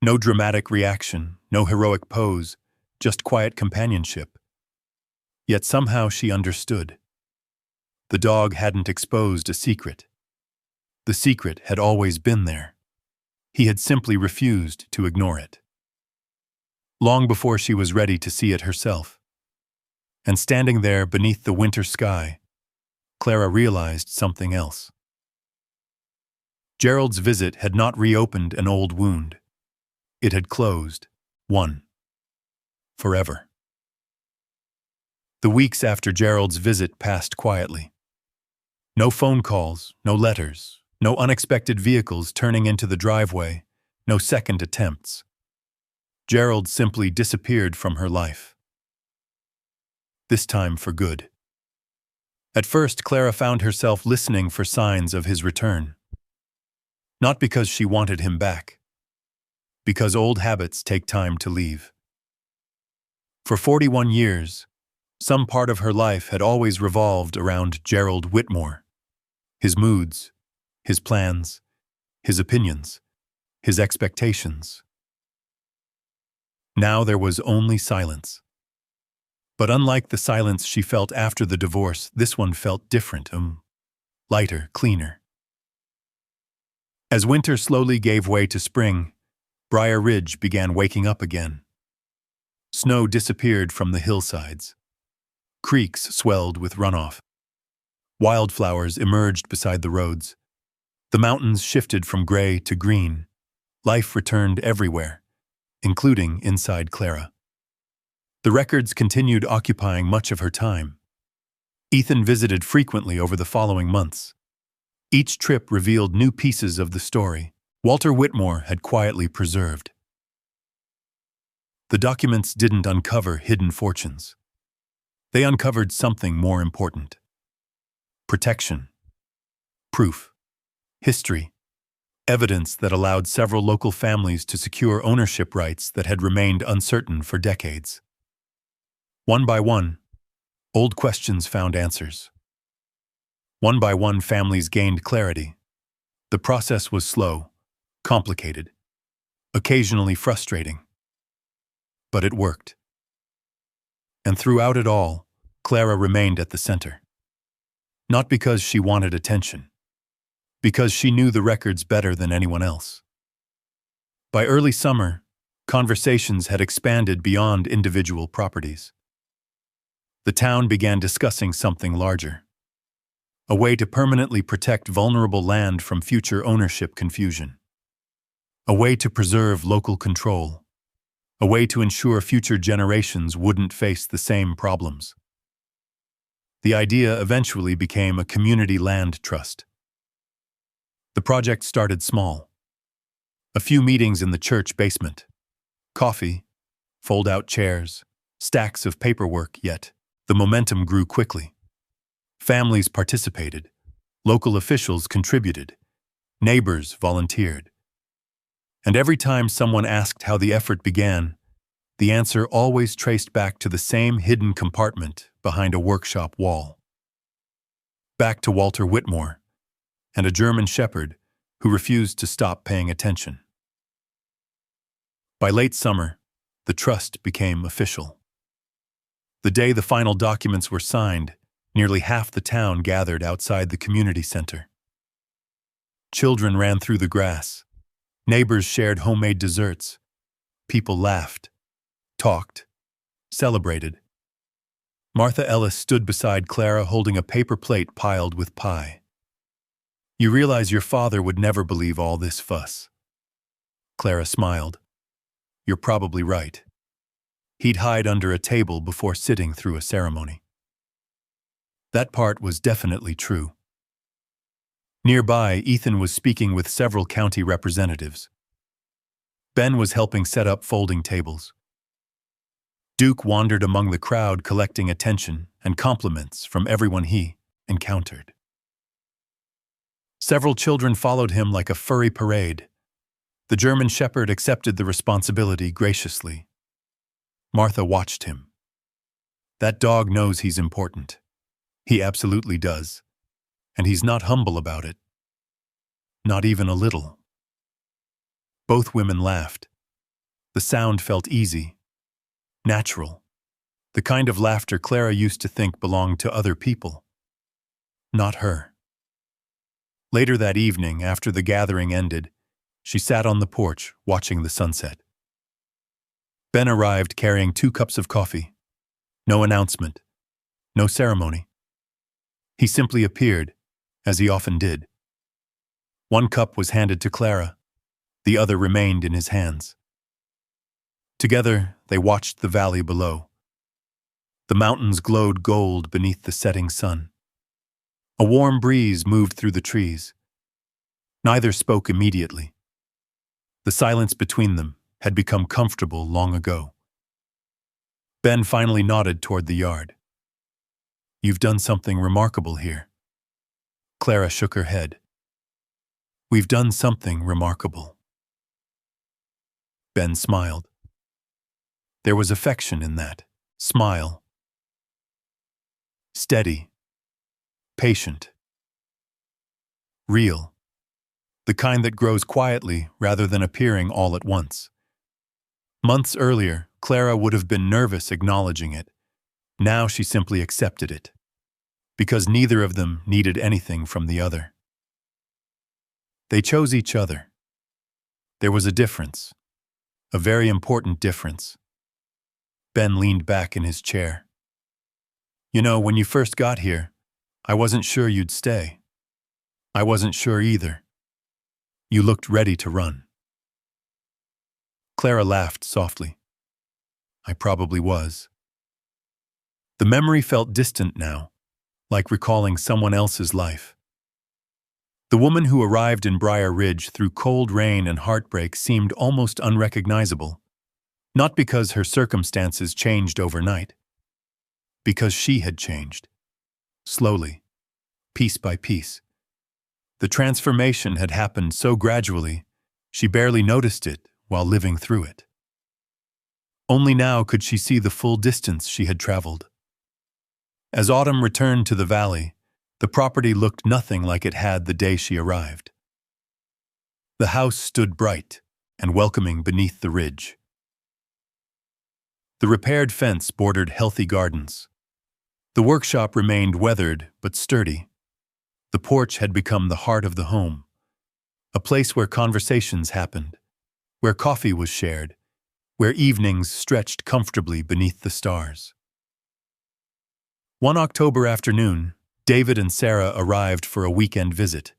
No dramatic reaction, no heroic pose, just quiet companionship. Yet somehow she understood. The dog hadn't exposed a secret. The secret had always been there. He had simply refused to ignore it. Long before she was ready to see it herself. And standing there beneath the winter sky, Clara realized something else. Gerald's visit had not reopened an old wound. It had closed, one. Forever. The weeks after Gerald's visit passed quietly. No phone calls, no letters, no unexpected vehicles turning into the driveway, no second attempts. Gerald simply disappeared from her life. This time for good. At first, Clara found herself listening for signs of his return. Not because she wanted him back. Because old habits take time to leave. For 41 years, some part of her life had always revolved around Gerald Whitmore. His moods, his plans, his opinions, his expectations. Now there was only silence. But unlike the silence she felt after the divorce, this one felt different, lighter, cleaner. As winter slowly gave way to spring, Briar Ridge began waking up again. Snow disappeared from the hillsides. Creeks swelled with runoff. Wildflowers emerged beside the roads. The mountains shifted from gray to green. Life returned everywhere, including inside Clara. The records continued occupying much of her time. Ethan visited frequently over the following months. Each trip revealed new pieces of the story Walter Whitmore had quietly preserved. The documents didn't uncover hidden fortunes. They uncovered something more important. Protection. Proof. History. evidence that allowed several local families to secure ownership rights that had remained uncertain for decades. One by one, old questions found answers. One by one, families gained clarity. The process was slow, complicated, occasionally frustrating. But it worked. And throughout it all, Clara remained at the center. Not because she wanted attention, because she knew the records better than anyone else. By early summer, conversations had expanded beyond individual properties. The town began discussing something larger, a way to permanently protect vulnerable land from future ownership confusion, a way to preserve local control, a way to ensure future generations wouldn't face the same problems. The idea eventually became a community land trust. The project started small. A few meetings in the church basement, coffee, fold-out chairs, stacks of paperwork, yet the momentum grew quickly. Families participated, local officials contributed, neighbors volunteered. And every time someone asked how the effort began, the answer always traced back to the same hidden compartment behind a workshop wall. Back to Walter Whitmore and a German shepherd who refused to stop paying attention. By late summer, the trust became official. The day the final documents were signed, nearly half the town gathered outside the community center. Children ran through the grass. Neighbors shared homemade desserts. People laughed, talked, celebrated. Martha Ellis stood beside Clara holding a paper plate piled with pie. "You realize your father would never believe all this fuss." Clara smiled. "You're probably right. He'd hide under a table before sitting through a ceremony." That part was definitely true. Nearby, Ethan was speaking with several county representatives. Ben was helping set up folding tables. Duke wandered among the crowd collecting attention and compliments from everyone he encountered. Several children followed him like a furry parade. The German shepherd accepted the responsibility graciously. Martha watched him. That dog knows he's important. He absolutely does. And he's not humble about it. Not even a little. Both women laughed. The sound felt easy, natural, the kind of laughter Clara used to think belonged to other people. Not her. Later that evening, after the gathering ended, she sat on the porch watching the sunset. Ben arrived carrying 2 cups of coffee. No announcement. No ceremony. He simply appeared, as he often did. 1 cup was handed to Clara. The other remained in his hands. Together, they watched the valley below. The mountains glowed gold beneath the setting sun. A warm breeze moved through the trees. Neither spoke immediately. The silence between them had become comfortable long ago. Ben finally nodded toward the yard. "You've done something remarkable here." Clara shook her head. "We've done something remarkable." Ben smiled. There was affection in that smile. Steady, patient, real, the kind that grows quietly rather than appearing all at once. Months earlier, Clara would have been nervous acknowledging it. Now she simply accepted it, because neither of them needed anything from the other. They chose each other. There was a difference, a very important difference. Ben leaned back in his chair. "You know, when you first got here, I wasn't sure you'd stay. I wasn't sure either. You looked ready to run." Clara laughed softly. "I probably was." The memory felt distant now, like recalling someone else's life. The woman who arrived in Briar Ridge through cold rain and heartbreak seemed almost unrecognizable, not because her circumstances changed overnight, because she had changed. Slowly, piece by piece. The transformation had happened so gradually, she barely noticed it while living through it. Only now could she see the full distance she had traveled. As autumn returned to the valley, the property looked nothing like it had the day she arrived. The house stood bright and welcoming beneath the ridge. The repaired fence bordered healthy gardens. The workshop remained weathered but sturdy. The porch had become the heart of the home, a place where conversations happened, where coffee was shared, where evenings stretched comfortably beneath the stars. One October afternoon, David and Sarah arrived for a weekend visit.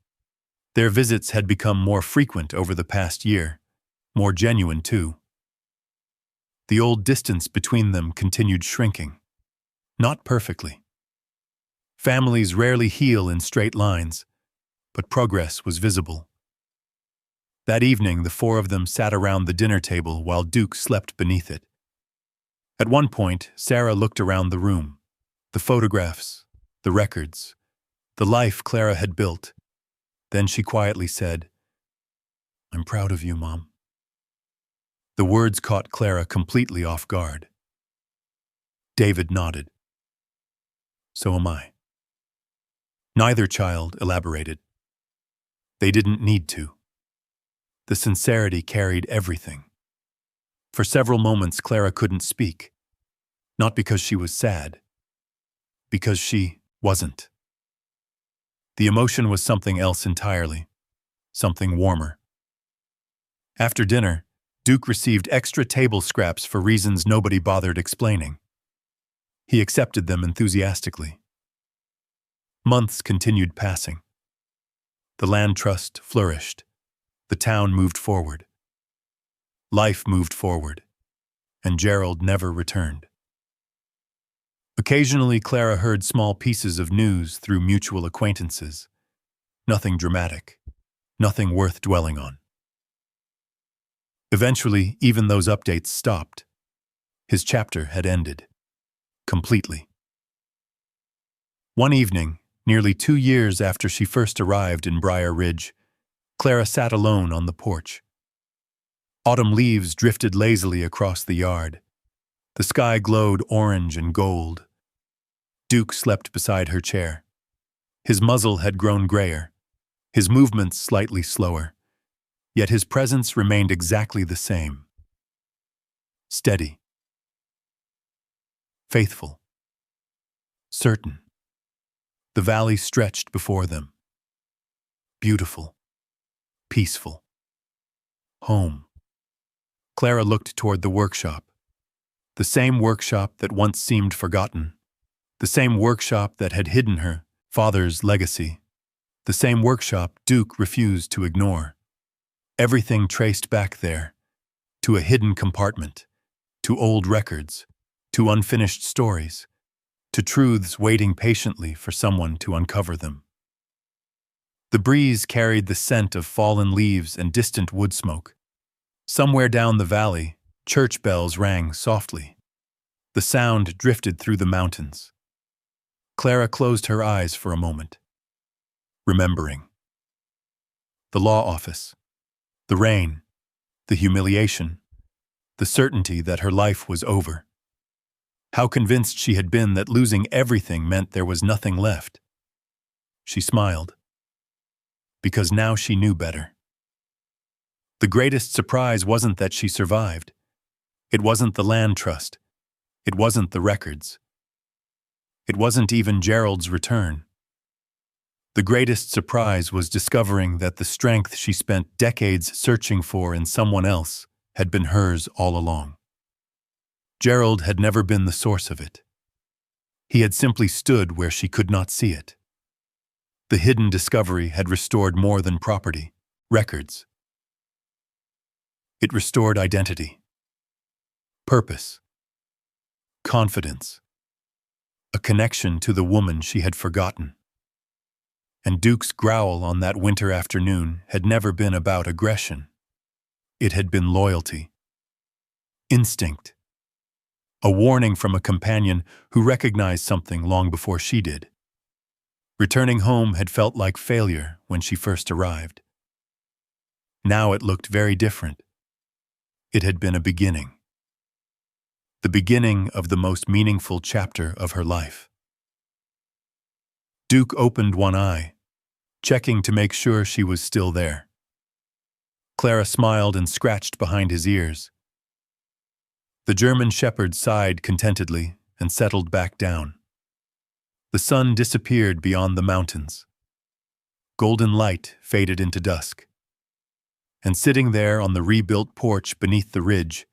Their visits had become more frequent over the past year, more genuine too. The old distance between them continued shrinking. Not perfectly. Families rarely heal in straight lines, but progress was visible. That evening, the four of them sat around the dinner table while Duke slept beneath it. At one point, Sarah looked around the room. The photographs, the records, the life Clara had built. Then she quietly said, "I'm proud of you, Mom." The words caught Clara completely off guard. David nodded. "So am I." Neither child elaborated. They didn't need to. The sincerity carried everything. For several moments, Clara couldn't speak. Not because she was sad. Because she wasn't. The emotion was something else entirely. Something warmer. After dinner, Duke received extra table scraps for reasons nobody bothered explaining. He accepted them enthusiastically. Months continued passing. The land trust flourished. The town moved forward. Life moved forward. And Gerald never returned. Occasionally, Clara heard small pieces of news through mutual acquaintances. Nothing dramatic. Nothing worth dwelling on. Eventually, even those updates stopped. His chapter had ended. Completely. One evening, nearly 2 years after she first arrived in Briar Ridge, Clara sat alone on the porch. Autumn leaves drifted lazily across the yard. The sky glowed orange and gold. Duke slept beside her chair. His muzzle had grown grayer, his movements slightly slower, yet his presence remained exactly the same. Steady. Faithful. Certain. The valley stretched before them. Beautiful. Peaceful. Home. Clara looked toward the workshop. The same workshop that once seemed forgotten. The same workshop that had hidden her father's legacy. The same workshop Duke refused to ignore. Everything traced back there, to a hidden compartment, to old records, to unfinished stories, to truths waiting patiently for someone to uncover them. The breeze carried the scent of fallen leaves and distant wood smoke. Somewhere down the valley, church bells rang softly. The sound drifted through the mountains. Clara closed her eyes for a moment, remembering. The law office, the rain, the humiliation, the certainty that her life was over. How convinced she had been that losing everything meant there was nothing left. She smiled, because now she knew better. The greatest surprise wasn't that she survived. It wasn't the land trust. It wasn't the records. It wasn't even Gerald's return. The greatest surprise was discovering that the strength she spent decades searching for in someone else had been hers all along. Gerald had never been the source of it. He had simply stood where she could not see it. The hidden discovery had restored more than property, records. It restored identity, purpose, confidence, a connection to the woman she had forgotten. And Duke's growl on that winter afternoon had never been about aggression. It had been loyalty, instinct, a warning from a companion who recognized something long before she did. Returning home had felt like failure when she first arrived. Now it looked very different. It had been a beginning. The beginning of the most meaningful chapter of her life. Duke opened one eye, checking to make sure she was still there. Clara smiled and scratched behind his ears. The German shepherd sighed contentedly and settled back down. The sun disappeared beyond the mountains. Golden light faded into dusk. And sitting there on the rebuilt porch beneath the ridge,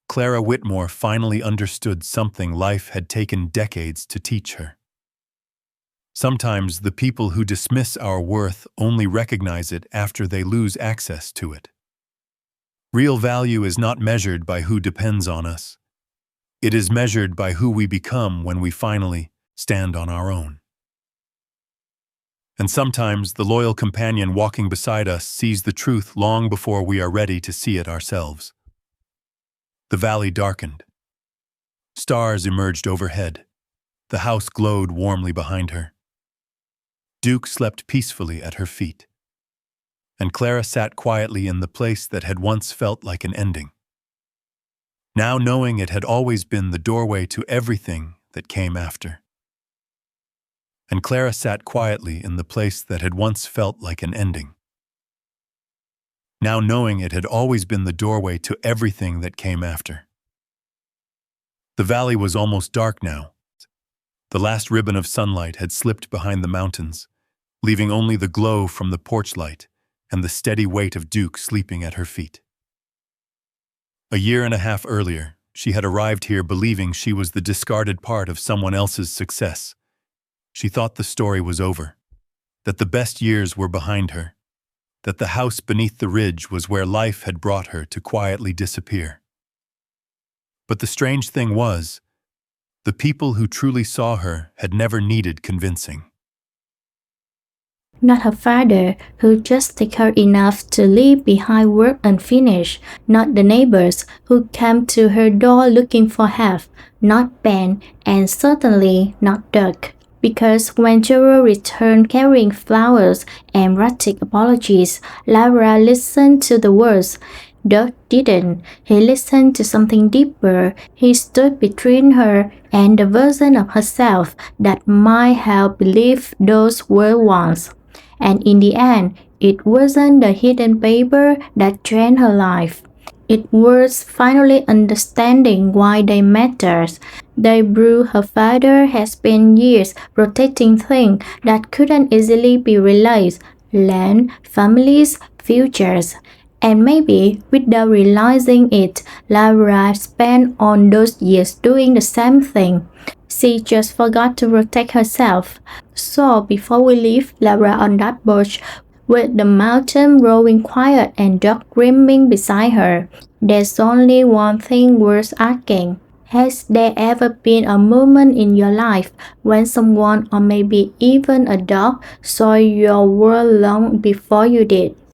Clara Whitmore finally understood something life had taken decades to teach her. Sometimes the people who dismiss our worth only recognize it after they lose access to it. Real value is not measured by who depends on us. It is measured by who we become when we finally stand on our own. And sometimes the loyal companion walking beside us sees the truth long before we are ready to see it ourselves. The valley darkened. Stars emerged overhead. The house glowed warmly behind her. Duke slept peacefully at her feet. And Clara sat quietly in the place that had once felt like an ending. Now knowing it had always been the doorway to everything that came after. And Clara sat quietly in the place that had once felt like an ending. Now knowing it had always been the doorway to everything that came after. The valley was almost dark now. The last ribbon of sunlight had slipped behind the mountains, leaving only the glow from the porch light and the steady weight of Duke sleeping at her feet. A year and a half earlier, she had arrived here believing she was the discarded part of someone else's success. She thought the story was over, that the best years were behind her, that the house beneath the ridge was where life had brought her to quietly disappear. But the strange thing was, the people who truly saw her had never needed convincing. Not her father, who just took her enough to leave behind work unfinished. Not the neighbors, who came to her door looking for help. Not Ben, and certainly not Doug. Because when Joel returned carrying flowers and erratic apologies, Lara listened to the words. Doug didn't. He listened to something deeper. He stood between her and the version of herself that might have believed those words once. And in the end, it wasn't the hidden paper that drained her life. It was finally understanding why they mattered. They proved her father had spent years protecting things that couldn't easily be realized: land, families, futures. And maybe, without realizing it, Lara spent all those years doing the same thing. She just forgot to protect herself. So before we leave Lara on that porch, with the mountain growing quiet and Doug screaming beside her, there's only one thing worth asking. Has there ever been a moment in your life when someone, or maybe even a dog, saw your world long before you did?